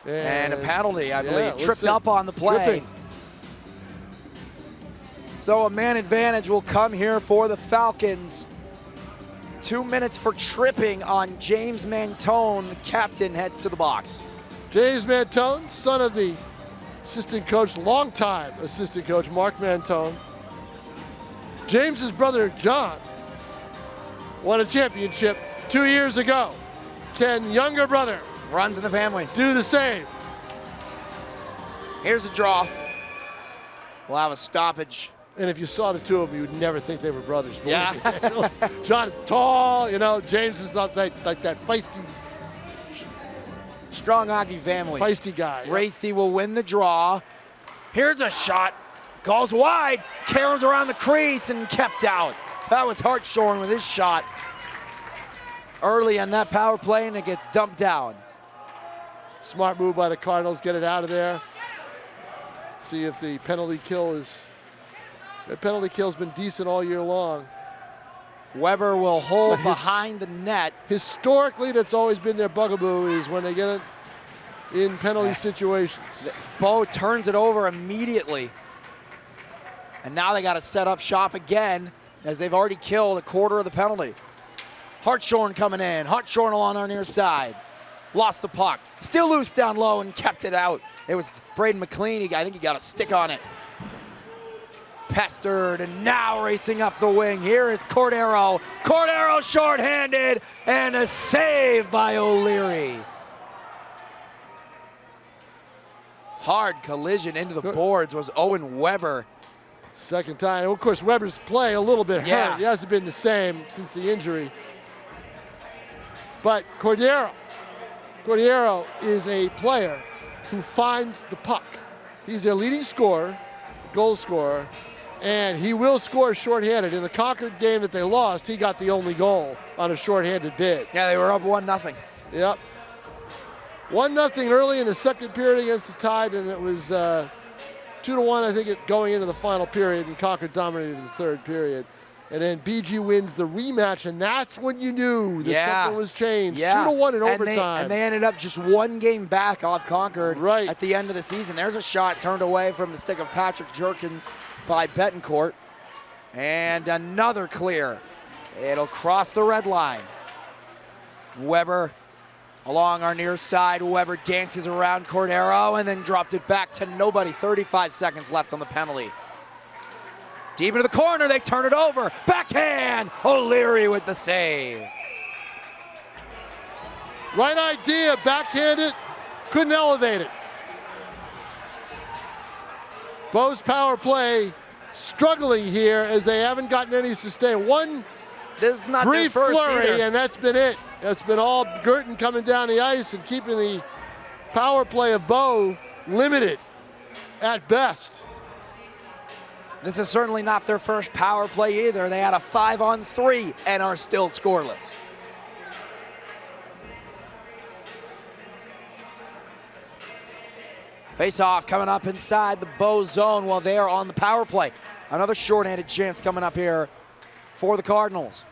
And a penalty, I believe. Tripped up on the play.
Tripping.
So a man advantage will come here for the Falcons. 2 minutes for tripping on James Mantone. The captain heads to the box.
James Mantone, son of the assistant coach, longtime assistant coach, Mark Mantone. James's brother, John, won a championship 2 years ago. Can younger brother
runs in the family
do the same?
Here's a draw. We'll have a stoppage.
And if you saw the two of them, you would never think they were brothers.
Yeah.
John is tall, James is not like that feisty.
Strong hockey family.
Feisty guy.
Rasty will win the draw. Here's a shot. Goes wide. Caroms around the crease and kept out. That was Hartshorn with his shot early on that power play, and it gets dumped down.
Smart move by the Cardinals. Get it out of there. See if the penalty kill is... Their penalty kill's been decent all year long.
Weber will hold behind the net.
Historically, that's always been their bugaboo, is when they get it in penalty situations.
Bo turns it over immediately. And now they got to set up shop again, as they've already killed a quarter of the penalty. Hartshorn coming in. Hartshorn along our near side. Lost the puck. Still loose down low and kept it out. It was Braden McLean. I think he got a stick on it. Pestered and now racing up the wing. Here is Cordero. Cordero shorthanded and a save by O'Leary. Hard collision into the boards was Owen Weber.
Second time. And of course, Weber's play a little bit hurt. He hasn't been the same since the injury. But Cordero is a player who finds the puck. He's their leading scorer, goal scorer, And he will score shorthanded. In the Concord game that they lost, he got the only goal on a shorthanded bid.
Yeah, they were up 1-0.
Yep. 1-0 early in the second period against the Tide, and it was 2-1, I think, going into the final period, and Concord dominated the third period. And then BG wins the rematch, and that's when you knew that something was changed. 2-1 in overtime.
And they ended up just one game back off Concord
right
at the end of the season. There's a shot turned away from the stick of Patrick Jerkins by Betancourt. And another clear. It'll cross the red line. Weber along our near side. Weber dances around Cordero and then dropped it back to nobody. 35 seconds left on the penalty. Deep into the corner, they turn it over. Backhand, O'Leary with the save.
Right idea, backhand it, couldn't elevate it. Bo's power play struggling here as they haven't gotten any sustain. One
this is not
brief
their first
flurry,
either.
and that's been it. That's been all Guertin coming down the ice and keeping the power play of Bo limited at best.
This is certainly not their first power play either. They had a 5-on-3 and are still scoreless. Face-off coming up inside the Bo zone while they are on the power play. Another shorthanded chance coming up here for the Cardinals.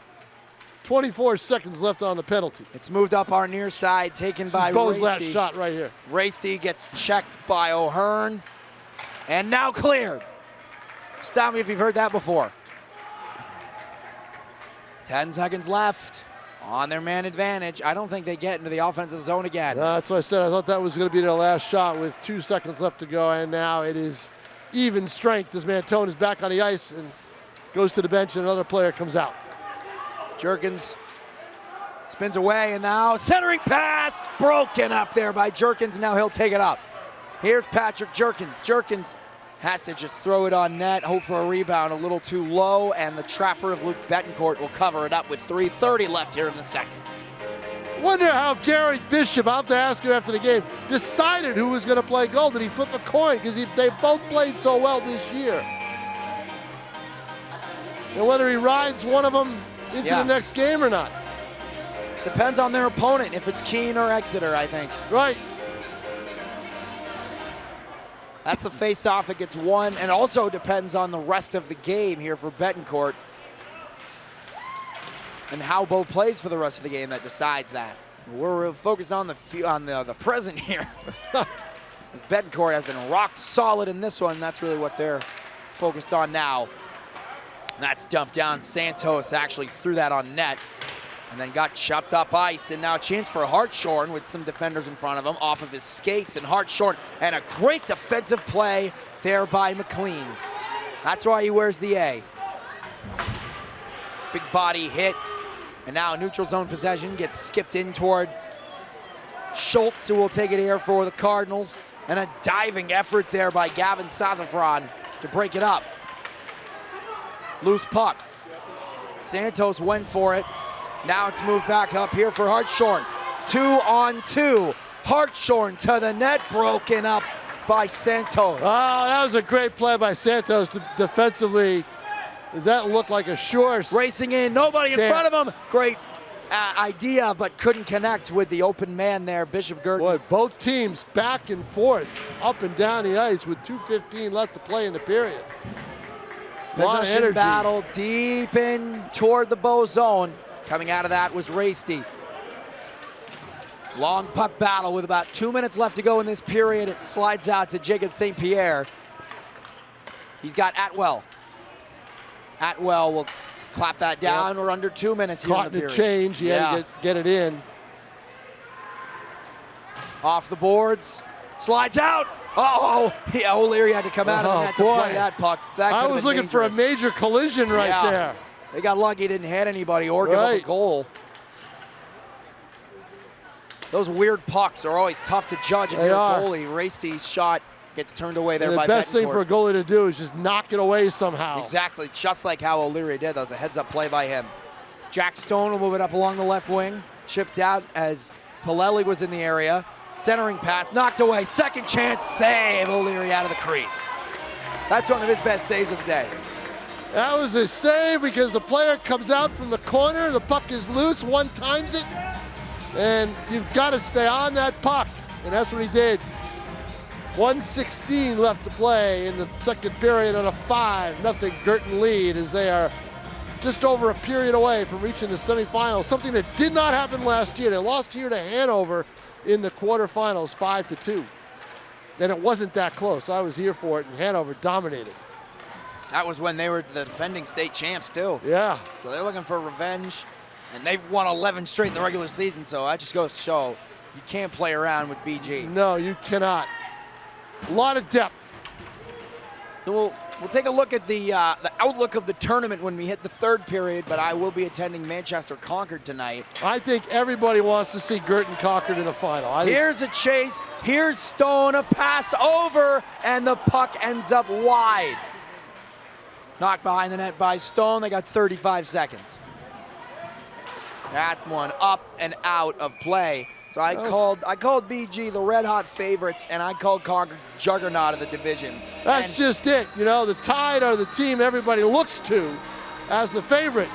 24 seconds left on the penalty.
It's moved up our near side, taken by
Bo's
Rasty.
last shot right here.
Rasty gets checked by O'Hearn, and now cleared. Stop me if you've heard that before. 10 seconds left on their man advantage. I don't think they get into the offensive zone again.
That's what I said. I thought that was going to be their last shot with 2 seconds left to go, and now it is even strength as Mantone is back on the ice and goes to the bench, and another player comes out.
Jerkins spins away, and now centering pass broken up there by Jerkins. Now he'll take it up. Here's Patrick Jerkins. Jerkins has to just throw it on net, hope for a rebound, a little too low, and the trapper of Luke Betancourt will cover it up with 3:30 left here in the second.
Wonder how Gary Bishop, I'll have to ask him after the game, decided who was going to play goal. Did he flip a coin? Because they both played so well this year. And whether he rides one of them into the next game or not.
Depends on their opponent, if it's Keene or Exeter, I think.
Right.
That's the face-off that gets won, and also depends on the rest of the game here for Betancourt and how Bo plays for the rest of the game that decides that. We're focused on the present here. Betancourt has been rock solid in this one. That's really what they're focused on now. That's dumped down. Santos actually threw that on net and then got chopped up ice, and now a chance for Hartshorn with some defenders in front of him off of his skates, and Hartshorn, and a great defensive play there by McLean. That's why he wears the A. Big body hit, and now neutral zone possession gets skipped in toward Schultz, who will take it here for the Cardinals, and a diving effort there by Gavin Sazafran to break it up. Loose puck. Santos went for it. Now it's moved back up here for Hartshorn. 2-on-2. Hartshorn to the net, broken up by Santos.
Oh, that was a great play by Santos defensively. Does that look like a sure
racing in, nobody in front of him. Great idea, but couldn't connect with the open man there, Bishop Guertin.
Boy, both teams back and forth, up and down the ice with 2:15 left to play in the period.
Possession battle deep in toward the Bo zone. Coming out of that was Rasty. Long puck battle with about 2 minutes left to go in this period. It slides out to Jacob St. Pierre. He's got Atwell. Atwell will clap that down. We're under 2 minutes here in the period.
Caught in the change. He had to get it in.
Off the boards. Slides out. Oh, O'Leary had to come out of the net to play that puck.
I was looking for a major collision right there.
They got lucky, didn't hit anybody or give up a goal. Those weird pucks are always tough to judge if you're a goalie. Rasty's shot gets turned away there by Betancourt.
The best thing for a goalie to do is just knock it away somehow.
Exactly, just like how O'Leary did. That was a heads-up play by him. Jack Stone will move it up along the left wing. Chipped out as Pilelli was in the area. Centering pass, knocked away. Second chance, save. O'Leary out of the crease. That's one of his best saves of the day.
That was a save because the player comes out from the corner, the puck is loose, one times it, and you've got to stay on that puck, and that's what he did. 1:16 left to play in the second period on a 5-0 Guertin lead as they are just over a period away from reaching the semifinals, something that did not happen last year. They lost here to Hanover in the quarterfinals, 5-2. And it wasn't that close. I was here for it, and Hanover dominated.
That was when they were the defending state champs, too.
Yeah.
So they're looking for revenge, and they've won 11 straight in the regular season, so that just goes to show you can't play around with BG.
No, you cannot. A lot of depth.
So we'll take a look at the outlook of the tournament when we hit the third period, but I will be attending Manchester Concord tonight.
I think everybody wants to see Guertin Concord in the final.
Here's a chase. Here's Stone, a pass over, and the puck ends up wide. Knocked behind the net by Stone. They got 35 seconds. That one up and out of play. So I called BG the red-hot favorites, and I called Concord juggernaut of the division.
That's just it. You know, the Tide are the team everybody looks to as the favorite.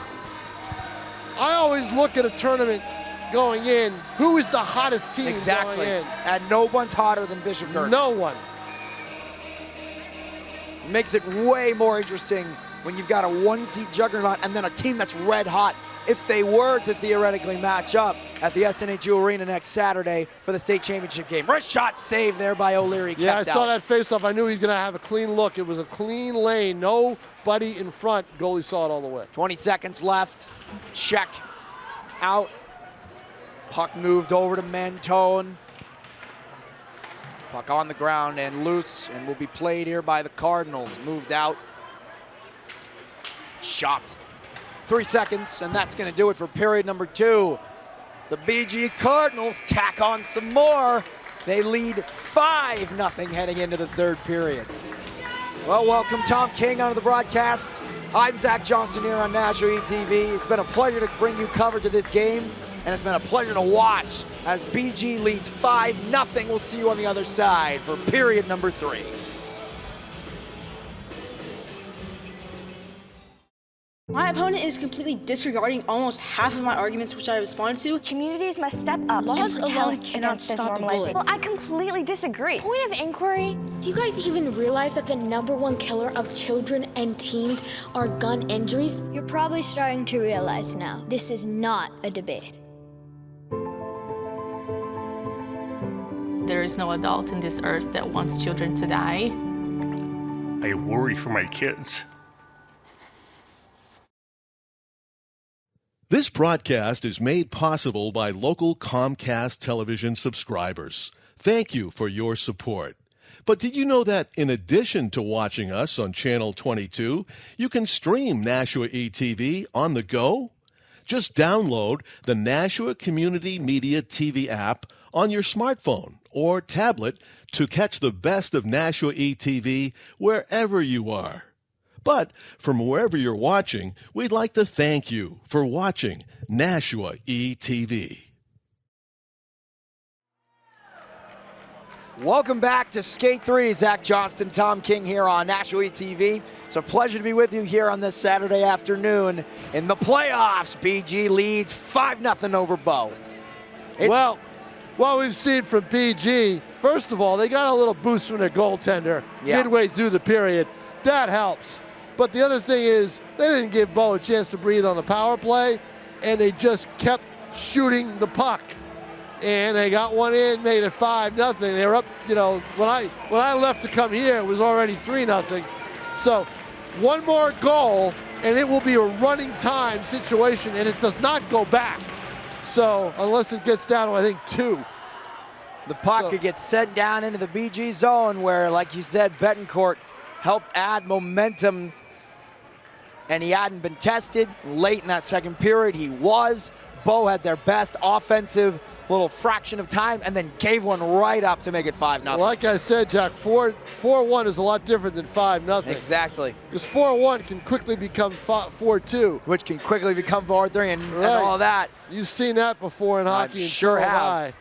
I always look at a tournament going in, who is the hottest team going in?
And no one's hotter than Bishop Guertin.
No one.
Makes it way more interesting when you've got a one-seed juggernaut and then a team that's red hot if they were to theoretically match up at the SNHU Arena next Saturday for the state championship game. Wrist shot save there by O'Leary.
Yeah, I saw that face-off. I knew he was going to have a clean look. It was a clean lane. Nobody in front. Goalie saw it all the way.
20 seconds left. Check. Out. Puck moved over to Mentone. Puck on the ground and loose and will be played here by the Cardinals. Moved out. Chopped. 3 seconds, and that's going to do it for period number 2. The BG Cardinals tack on some more. They lead 5-0 heading into the third period. Well, welcome Tom King onto the broadcast. I'm Zach Johnston here on National ETV. It's been a pleasure to bring you coverage of this game, and it's been a pleasure to watch as BG leads 5-0. We'll see you on the other side for period number 3.
My opponent is completely disregarding almost half of my arguments which I responded to.
Communities must step up
Laws
and
alone
protest
cannot
against this
stop a bully.
normalizing. Well, I completely disagree.
Point of inquiry, do you guys even realize that the #1 killer of children and teens are gun injuries?
You're probably starting to realize now, this is not a debate.
There is no adult in this earth that wants children to die.
I worry for my kids.
This broadcast is made possible by local Comcast television subscribers. Thank you for your support. But did you know that in addition to watching us on Channel 22, you can stream Nashua ETV on the go? Just download the Nashua Community Media TV app on your smartphone or tablet to catch the best of Nashua ETV wherever you are. But from wherever you're watching, we'd like to thank you for watching Nashua ETV.
Welcome back to Skate 3. Zach Johnston, Tom King here on Nashua ETV. It's a pleasure to be with you here on this Saturday afternoon. In the playoffs, BG leads 5-0 over Bow.
Well, what we've seen from BG, first of all, they got a little boost from their goaltender midway through the period. That helps. But the other thing is, they didn't give Bo a chance to breathe on the power play, and they just kept shooting the puck. And they got one in, made it 5-0. They were up, you know, when I left to come here, it was already 3-0. So one more goal, and it will be a running time situation, and it does not go back. So unless it gets down to, I think, 2.
The puck could get sent down into the BG zone where, like you said, Betancourt helped add momentum, and he hadn't been tested. Late in that second period, he was. Bo had their best offensive little fraction of time and then gave one right up to make it 5-0.
Like I said, Jack, 4-1 is a lot different than 5-0.
Exactly.
Because 4-1 can quickly become 4-2.
Which can quickly become 4-3 and all that.
You've seen that before in hockey.
I sure have.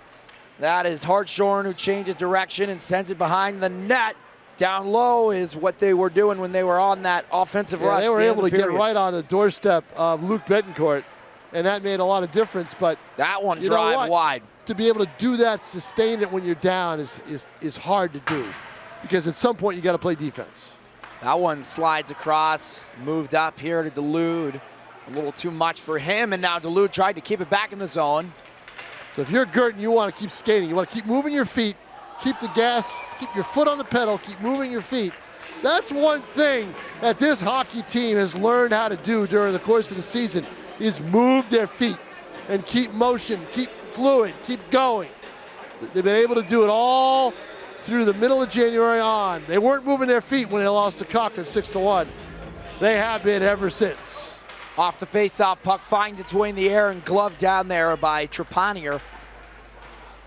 That is Hartshorn who changes direction and sends it behind the net. Down low is what they were doing when they were on that offensive rush.
They were able to get right on the doorstep of Luke Betancourt, and that made a lot of difference. But
that one drive wide.
To be able to do that, sustain it when you're down is hard to do, because at some point you got to play defense.
That one slides across, moved up here to Dulude. A little too much for him, and now Dulude tried to keep it back in the zone.
So if you're Guertin, you want to keep skating. You want to keep moving your feet, keep the gas, keep your foot on the pedal, keep moving your feet. That's one thing that this hockey team has learned how to do during the course of the season, is move their feet and keep motion, keep fluid, keep going. They've been able to do it all through the middle of January on. They weren't moving their feet when they lost to Cochrane 6-1. They have been ever since.
Off the face-off, puck finds its way in the air and gloved down there by Trepanier.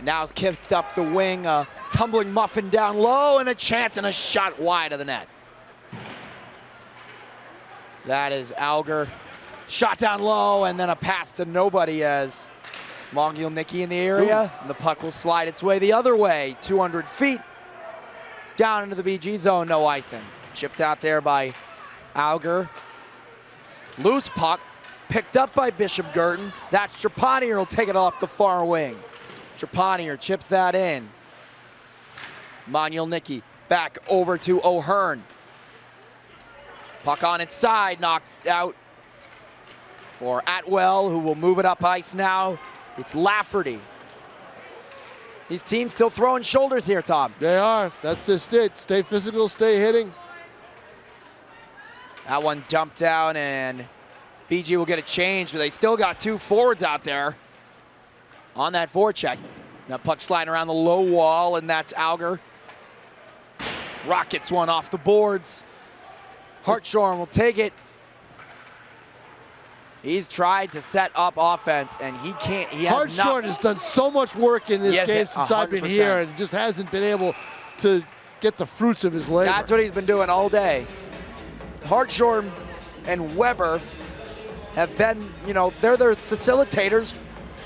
Now it's kicked up the wing, tumbling muffin down low, and a chance and a shot wide of the net. That is Alger. Shot down low, and then a pass to nobody as Mogilnicki in the area. And the puck will slide its way the other way, 200 feet down into the BG zone, no icing. Chipped out there by Alger. Loose puck, picked up by Bishop Guertin. That's Trepanier will take it up the far wing. Trepanier chips that in. Mogilnicki back over to O'Hearn. Puck on its side, knocked out for Atwell, who will move it up ice now. It's Lafferty. These teams still throwing shoulders here, Tom.
They are. That's just it. Stay physical, stay hitting.
That one dumped down, and BG will get a change, but they still got two forwards out there on that forecheck. That puck sliding around the low wall, and that's Alger. Rockets one off the boards. Hartshorn will take it. He's tried to set up offense, and he can't.
Hartshorn has done so much work in this game since 100%. I've been here, and just hasn't been able to get the fruits of his labor.
That's what he's been doing all day. Hartshorn and Weber have been, they're their facilitators,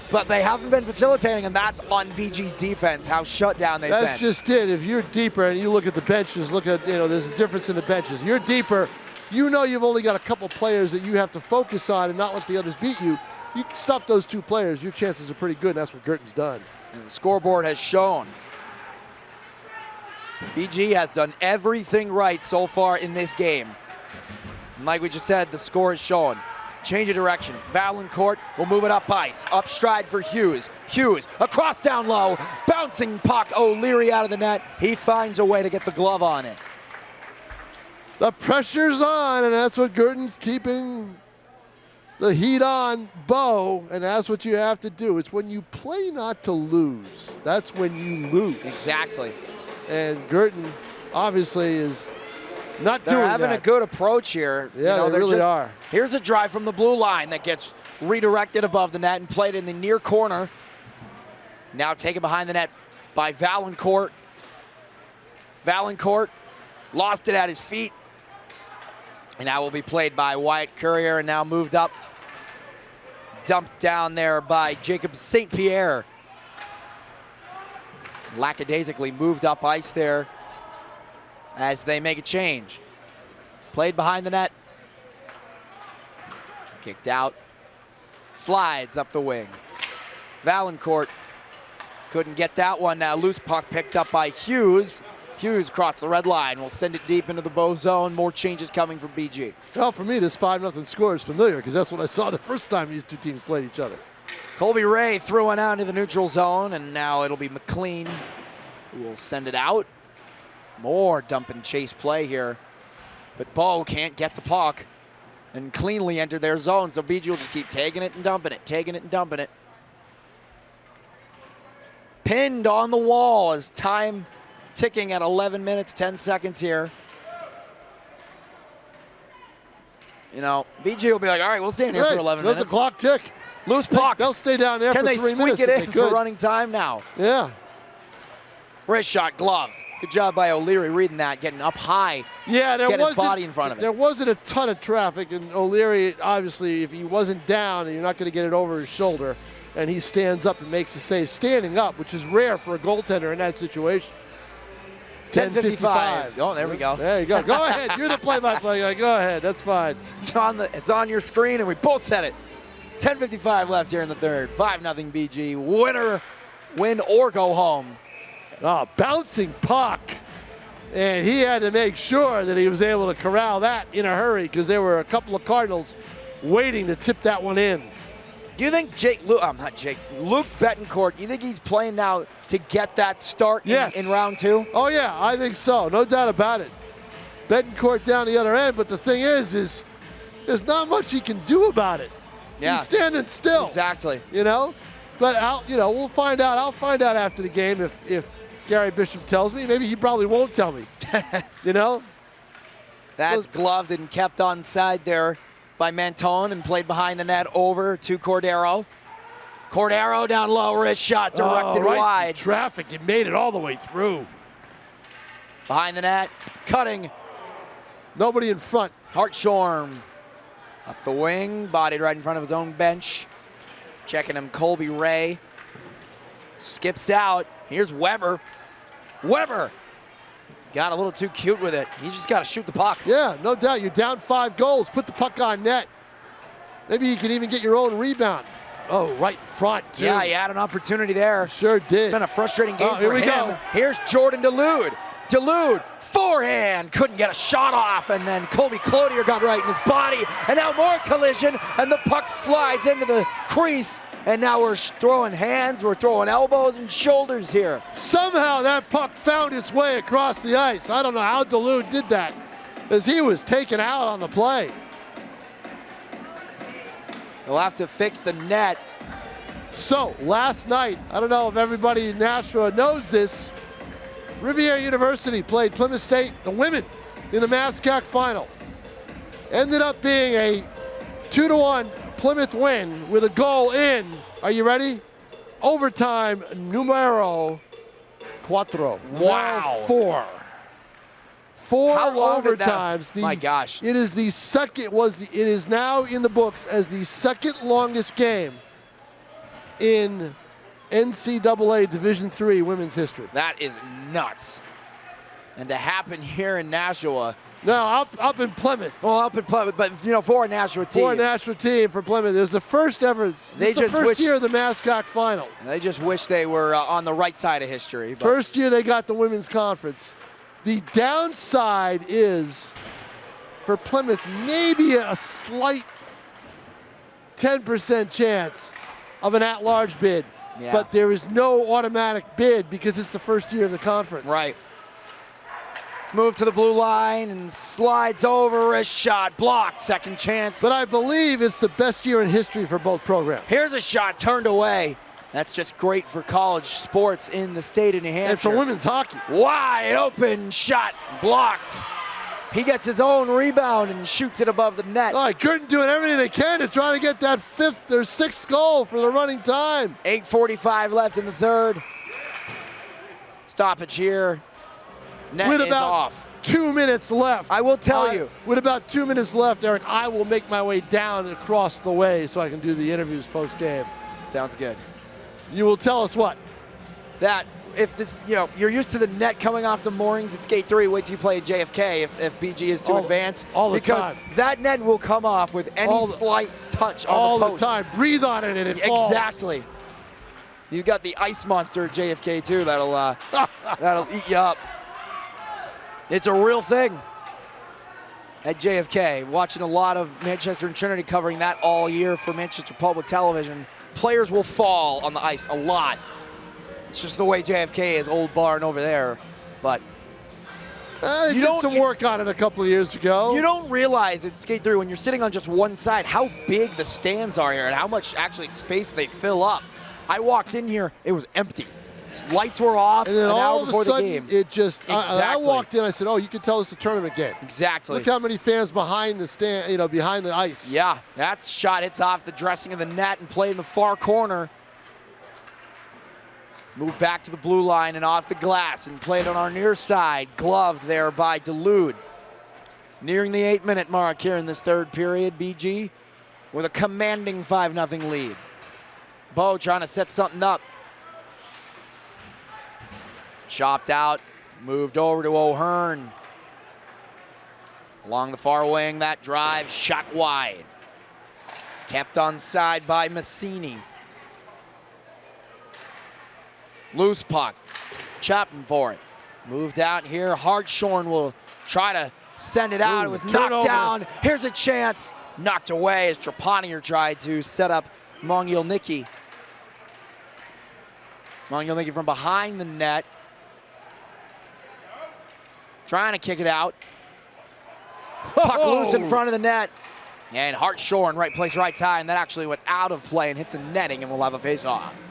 but they haven't been facilitating, and that's on BG's defense, how shut down they've been.
That's just it. If you're deeper and you look at the benches, there's a difference in the benches. You're deeper, you've only got a couple players that you have to focus on and not let the others beat you. You stop those two players, your chances are pretty good, and that's what Guertin's done.
And the scoreboard has shown BG has done everything right so far in this game. And like we just said, the score is showing. Change of direction. Valancourt will move it up ice. Up stride for Hughes. Hughes across down low. Bouncing puck. O'Leary out of the net. He finds a way to get the glove on it.
The pressure's on, and that's what Guertin's keeping the heat on Bo, and that's what you have to do. It's when you play not to lose. That's when you lose.
Exactly.
And Guertin obviously is not doing that.
They're having a good approach here.
Yeah, they really are.
Here's a drive from the blue line that gets redirected above the net and played in the near corner. Now taken behind the net by Valancourt. Valancourt lost it at his feet. And that will be played by Wyatt Courier, and now moved up. Dumped down there by Jacob St. Pierre. Lackadaisically moved up ice there as they make a change. Played behind the net. Kicked out. Slides up the wing. Valancourt couldn't get that one. Now loose puck picked up by Hughes. Hughes crossed the red line. Will send it deep into the Bow zone. More changes coming from BG.
Well, for me, this 5-0 score is familiar because that's what I saw the first time these two teams played each other.
Colby Ray threw one out into the neutral zone, and now it'll be McLean who will send it out. More dump and chase play here. But Bow can't get the puck and cleanly enter their zone, so BG will just keep taking it and dumping it, taking it and dumping it. Pinned on the wall as time ticking at 11 minutes, 10 seconds here. BG will be like, all right, we'll stay in here for 11 minutes.
Let the clock tick.
Loose puck.
They'll stay down there for 3 minutes.
Can they squeak it in for running time now?
Yeah.
Wrist shot gloved. Good job by O'Leary reading that, getting up high.
Yeah,
get his body in front of it.
There wasn't a ton of traffic, and O'Leary, obviously, if he wasn't down, you're not going to get it over his shoulder, and he stands up and makes a save. Standing up, which is rare for a goaltender in that situation.
10:55. Oh, there we go.
There you go. Go ahead. You're the play-by-play guy. Go ahead. That's fine.
It's on your screen, and we both said it. 10:55 left here in the third. 5-0 BG. Winner, win or go home.
Oh, bouncing puck. And he had to make sure that he was able to corral that in a hurry because there were a couple of Cardinals waiting to tip that one in.
Do you think Luke Betancourt, you think he's playing now to get that start in round two?
Oh, yeah, I think so. No doubt about it. Betancourt down the other end, but the thing is there's not much he can do about it.
Yeah.
He's standing still.
Exactly.
You know? But, we'll find out. I'll find out after the game if Gary Bishop tells me. Maybe he probably won't tell me. You know?
That's gloved and kept on side there by Mentone and played behind the net over to Cordero. Cordero down low, wrist shot directed wide.
Traffic, it made it all the way through.
Behind the net, cutting.
Nobody in front.
Hartshorn up the wing, bodied right in front of his own bench. Checking him, Colby Ray. Skips out. Here's Weber. Weber got a little too cute with it. He's just got to shoot the puck.
Yeah, no doubt. You're down 5 goals. Put the puck on net. Maybe you can even get your own rebound. Oh, right in front, too.
Yeah, he had an opportunity there.
Sure did.
It's been a frustrating game
here
for
we
him.
go.
Here's Jordan Dulude. Dulude, forehand, couldn't get a shot off, and then Colby Cloutier got right in his body, and now more collision, and the puck slides into the crease, and now we're throwing hands, we're throwing elbows and shoulders here.
Somehow that puck found its way across the ice. I don't know how Dulude did that, as he was taken out on the play.
They'll have to fix the net.
So, last night, I don't know if everybody in Nashua knows this, Riviera University played Plymouth State, the women, in the MASCAC final. Ended up being a 2-1 Plymouth win with a goal in, are you ready? Overtime numero 4.
Wow.
4. 4
How long did
overtimes.
My gosh.
It is the second, it is now in the books as the second longest game in NCAA Division III women's history.
That is nuts. And to happen here in Nashua.
No, up in Plymouth.
Well, up in Plymouth, but for a Nashua team.
For a Nashua team for Plymouth. It was the first ever, the first year of the MASCAC final.
They just wish they were on the right side of history. But.
First year they got the women's conference. The downside is, for Plymouth, maybe a slight 10% chance of an at-large bid.
Yeah.
But there is no automatic bid because it's the first year of the conference.
Right. Let's move to the blue line and slides over, wrist shot, blocked, second chance.
But I believe it's the best year in history for both programs.
Here's a shot turned away. That's just great for college sports in the state of New Hampshire.
And for women's hockey.
Wide open shot, blocked. He gets his own rebound and shoots it above the net.
All right, Guertin doing everything they can to try to get that 5th or 6th goal for the running time.
8:45 left in the third. Stoppage here. Net
with
is
about
off.
2 minutes left.
I will tell you.
With about 2 minutes left, Eric, I will make my way down and across the way so I can do the interviews post-game.
Sounds good.
You will tell us what?
That if this, you're used to the net coming off the moorings at Skate 3, wait till you play at JFK if BG is too advanced.
All the
because
time.
That net will come off with any slight touch on the post.
All the time. Breathe on it and it falls.
Exactly. You got the ice monster at JFK too. That'll eat you up. It's a real thing at JFK. Watching a lot of Manchester and Trinity covering that all year for Manchester Public Television. Players will fall on the ice a lot. It's just the way JFK is, old barn over there. But
you did some work on it a couple of years ago.
You don't realize at Skate 3 when you're sitting on just one side how big the stands are here and how much actually space they fill up. I walked in here, it was empty. Lights were off
and then
an
all
hour
of
before
a sudden,
the game.
it just,
exactly.
I walked in, I said, oh, you can tell it's a tournament game.
Exactly.
Look how many fans behind the stand, behind the ice.
Yeah, that shot hits off the dressing of the net and played in the far corner. Moved back to the blue line and off the glass and played on our near side. Gloved there by Dulude. Nearing the 8-minute mark here in this third period, BG with a commanding 5-0 lead. Bo trying to set something up. Chopped out, Moved over to O'Hearn. Along the far wing, that drive, shot wide. Kept onside by Massini. Loose puck. Chopping for it. Moved out here. Hartshorn will try to send it out. It was knocked down. Here's a chance. Knocked away as Trapanier tried to set up Mongielnicki. Mongielnicki from behind the net. Trying to kick it out. Puck loose in front of the net. And Hartshorn, right place, right time. That actually went out of play and hit the netting, and we'll have a face-off.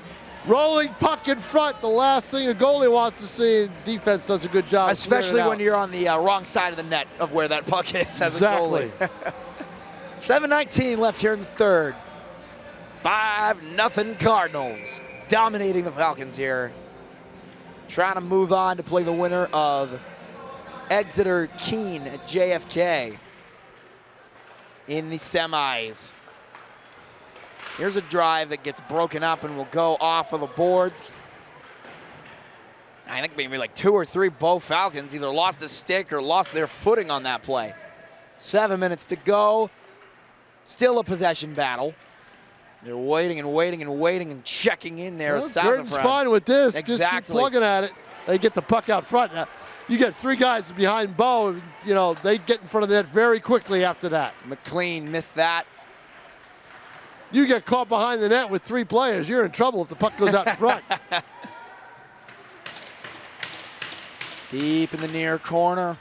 Rolling puck in front, the last thing a goalie wants to see. Defense does a good job.
Especially when you're on the wrong side of the net of where that puck is as a goalie. 7:19 left here in the third. 5-0 Cardinals. Dominating the Falcons here. Trying to move on to play the winner of Exeter Keene at JFK in the semis. Here's a drive that gets broken up and will go off of the boards. I think maybe like 2 or 3 Bow Falcons either lost a stick or lost their footing on that play. 7 minutes to go. Still a possession battle. They're waiting and waiting and waiting and checking in there.
Well, Guertin's fine with this. Just keep plugging at it. They get the puck out front. You get 3 guys behind Bo, you know, they get in front of the net very quickly after that.
McLean missed that.
You get caught behind the net with 3 players, you're in trouble if the puck goes out in front.
Deep in the near corner.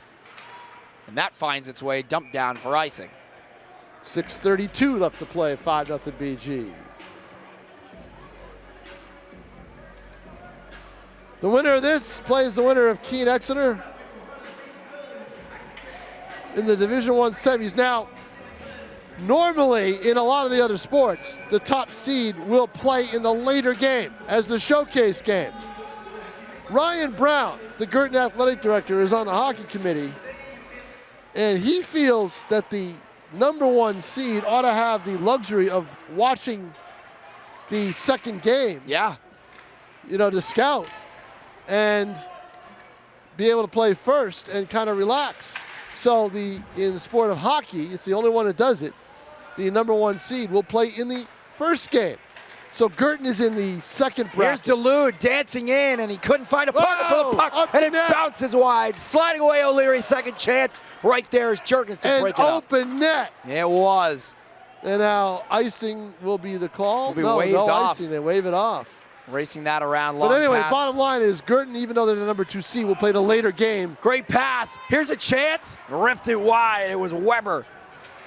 And that finds its way dumped down for icing.
6:32 left to play, 5-0 BG. The winner of this plays the winner of Keene Exeter in the Division I semis. Now, normally in a lot of the other sports, the top seed will play in the later game as the showcase game. Ryan Brown, the Guertin athletic director, is on the hockey committee, and he feels that the #1 seed ought to have the luxury of watching the second game.
Yeah.
You know, to scout and be able to play first and kind of relax. So in the sport of hockey, it's the only one that does it. The #1 seed will play in the first game. So Guertin is in the second bracket.
Here's Dulude dancing in, and he couldn't find a partner for the puck, and it bounces wide. Sliding away O'Leary, second chance. Right there is Jerkins to break it up.
Open net.
It was.
And now icing will be the call.
Will be waved off.
Icing, they wave it off.
Racing that around long
But anyway,
pass.
bottom line is Guertin, even though they're the #2 seed, will play the later game.
Great pass. Here's a chance. Ripped it wide. It was Weber.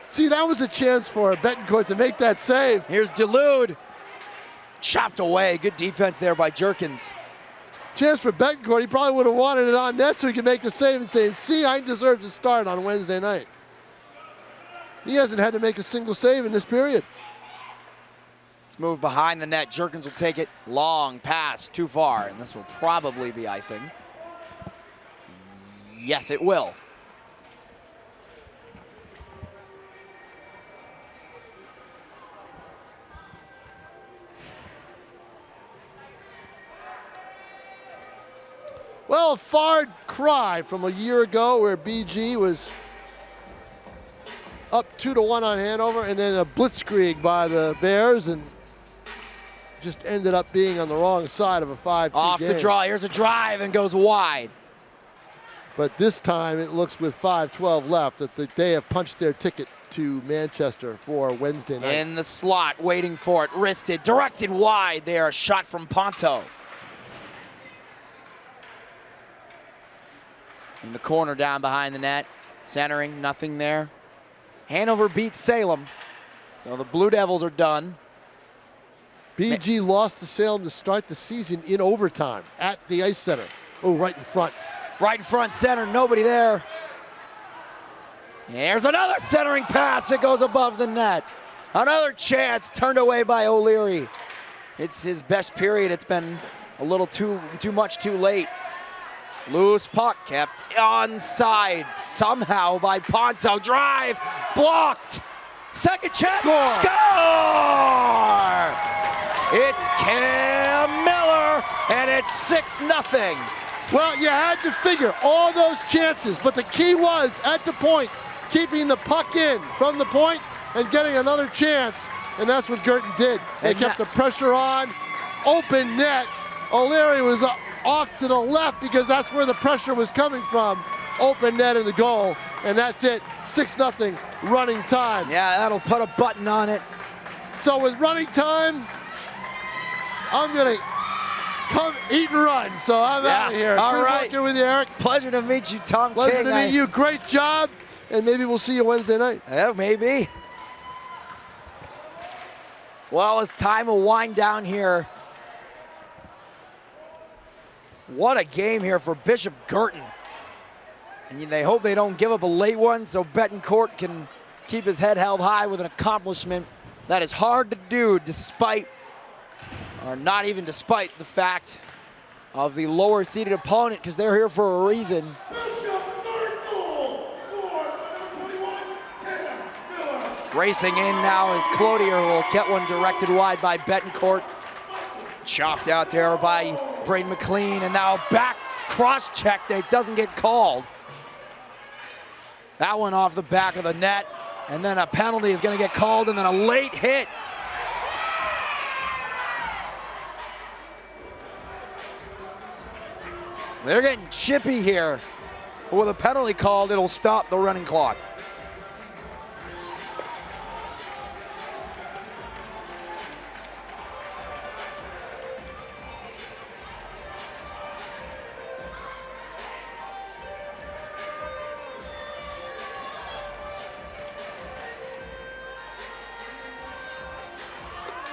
See, that was a chance for Betancourt to make that save.
Here's Dulude. Chopped away. Good defense there by Jerkins.
Chance for Betancourt. He probably would have wanted it on net so he could make a save and say, see, I deserve to start on Wednesday night. He hasn't had to make a single save in this period.
Let's move behind the net. Jerkins will take it. Long pass, too far, and this will probably be icing. Yes, it will.
Well, a far cry from a year ago where BG was up 2-1 on Hanover, and then a blitzkrieg by the Bears, and just ended up being on the wrong side of a 5-2
Off
game.
the draw. Here's a drive and goes wide.
But this time it looks with 5:12 left that they have punched their ticket to Manchester for Wednesday night.
In the slot, waiting for it. Wristed, directed wide there. A shot from Ponto. In the corner down behind the net. Centering, nothing there. Hanover beats Salem. So the Blue Devils are done.
BG lost to Salem to start the season in overtime at the Ice Center. Oh, right in front.
Right in front center, nobody there. Here's another centering pass that goes above the net. Another chance turned away by O'Leary. It's his best period. It's been a little too much too late. Loose puck kept onside somehow by Ponto. Drive blocked. Second chance. Score! It's Cam Miller, and it's 6-0.
Well, you had to figure all those chances, but the key was, at the point, keeping the puck in from the point and getting another chance, and that's what Guertin did. They kept the pressure on, open net. O'Leary was off to the left because that's where the pressure was coming from. Open net in the goal, and that's it. 6-0 running time.
Yeah, that'll put a button on it.
So with running time, I'm gonna come eat and run. So I'm out of here.
All
Good
right.
working with you, Eric.
Pleasure to meet you, Tom King.
Pleasure to meet you. Great job, and maybe we'll see you Wednesday night.
Yeah, maybe. Well, it's time to wind down here. What a game here for Bishop Guertin. And they hope they don't give up a late one so Betancourt can keep his head held high with an accomplishment that is hard to do despite, or not even despite, the fact of the lower seeded opponent, because they're here for a reason. Racing in now is Cloutier, who will get one directed wide by Betancourt. Chopped out there by Braden McLean, and now back cross check that doesn't get called. That one off the back of the net, and then a penalty is going to get called, and then a late hit. They're getting chippy here. But with a penalty called, it'll stop the running clock.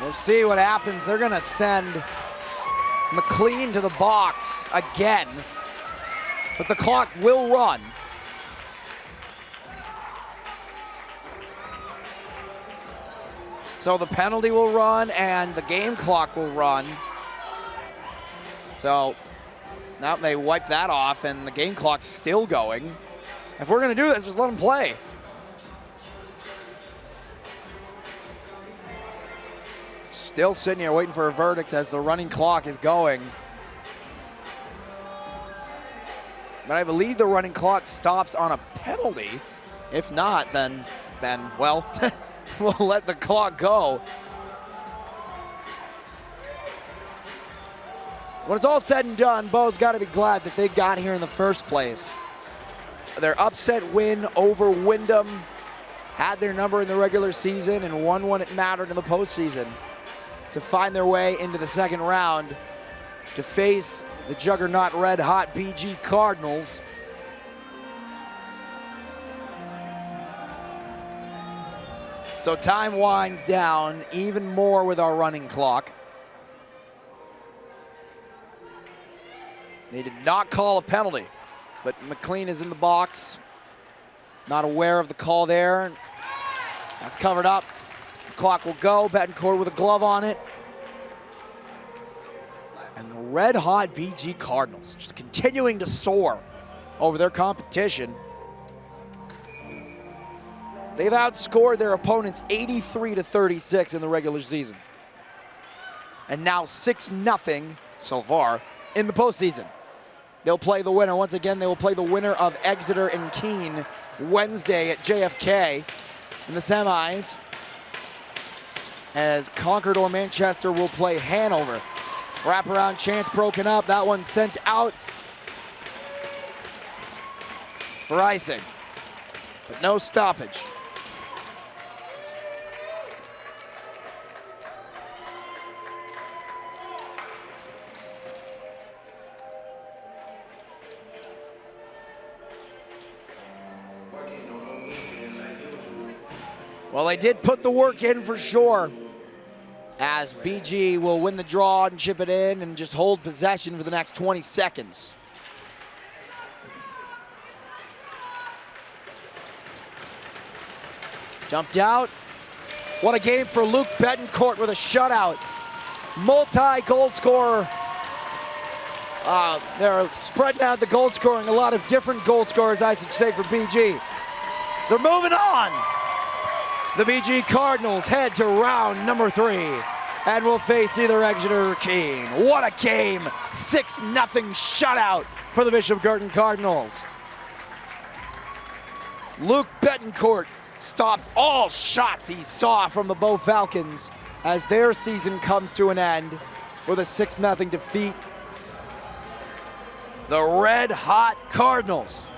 We'll see what happens. They're gonna send McLean to the box again, but the clock will run. So the penalty will run and the game clock will run. So now they wipe that off and the game clock's still going. If we're gonna do this, just let them play. Still sitting here waiting for a verdict as the running clock is going. But I believe the running clock stops on a penalty. If not, then well, we'll let the clock go. When it's all said and done, Bo's got to be glad that they got here in the first place. Their upset win over Wyndham had their number in the regular season and won when it mattered in the postseason to find their way into the second round to face the juggernaut red-hot BG Cardinals. So time winds down even more with our running clock. They did not call a penalty, but McLean is in the box. Not aware of the call there. That's covered up. The clock will go. Betancourt with a glove on it. And the red-hot BG Cardinals just continuing to soar over their competition. They've outscored their opponents 83-36 in the regular season. And now 6-0 so far in the postseason. They'll play the winner. Once again, they will play the winner of Exeter and Keene Wednesday at JFK in the semis, as Concord or Manchester will play Hanover. Wraparound chance broken up. That one sent out for icing, but no stoppage. Well, they did put the work in for sure, as BG will win the draw and chip it in and just hold possession for the next 20 seconds. Jumped out. What a game for Luke Betancourt with a shutout. Multi-goal scorer. They're spreading out the goal scoring. A lot of different goal scorers, I should say, for BG. They're moving on. The BG Cardinals head to round number 3 and will face either Exeter or Keene. What a game. 6-0 shutout for the Bishop Guertin Cardinals. Luke Betancourt stops all shots he saw from the Bow Falcons as their season comes to an end with a 6-0 defeat. The Red Hot Cardinals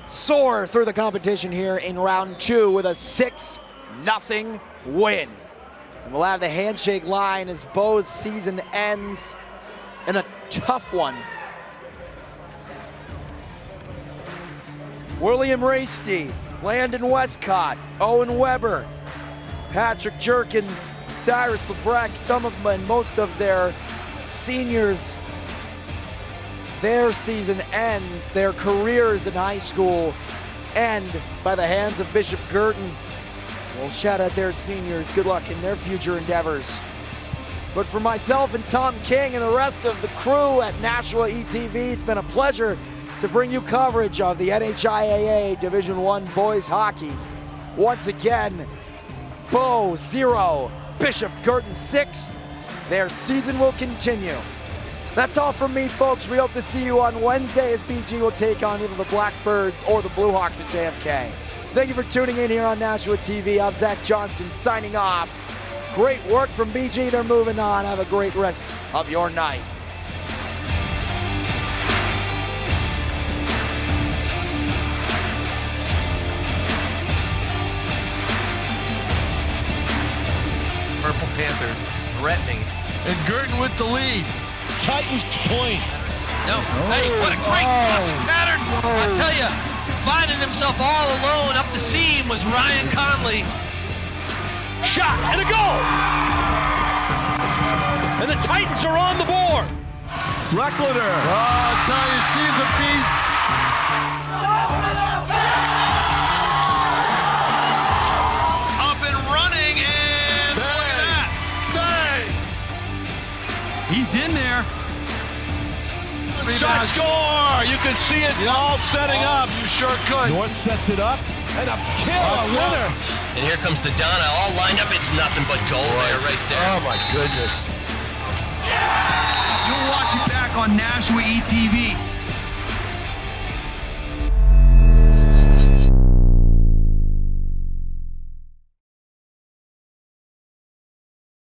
soar through the competition here in round 2 with a 6-0 win. And we'll have the handshake line as Bow's season ends in a tough one. William Rasty, Landon Westcott, Owen Weber, Patrick Jerkins, Cyrus Lebrecht, some of them and most of their seniors, their season ends, their careers in high school end by the hands of Bishop Guertin. We'll shout out their seniors. Good luck in their future endeavors. But for myself and Tom King and the rest of the crew at NHIAA ETV, it's been a pleasure to bring you coverage of the NHIAA Division I boys hockey. Once again, Bow 0, Bishop Guertin 6. Their season will continue. That's all from me, folks. We hope to see you on Wednesday as BG will take on either the Blackbirds or the Blue Hawks at JFK. Thank you for tuning in here on NHIAA TV. I'm Zach Johnston signing off. Great work from BG. They're moving on. Have a great rest of your night.
Purple Panthers threatening.
And Guertin with the lead.
Titans point.
No, hey, what a great crossing pattern. I tell you, finding himself all alone up the seam was Ryan Conley.
Shot and a goal! And the Titans are on the board.
Reckler.
Oh, I'll tell you, she's a beast.
Up and running, and look at that.
He's in there.
Shot score! You can see it all setting up.
You sure could.
North sets it up, and a killer winner.
And here comes the Donna, all lined up. It's nothing but goal there, right there.
Oh, my goodness.
You'll watch it back on NHIAA ETV.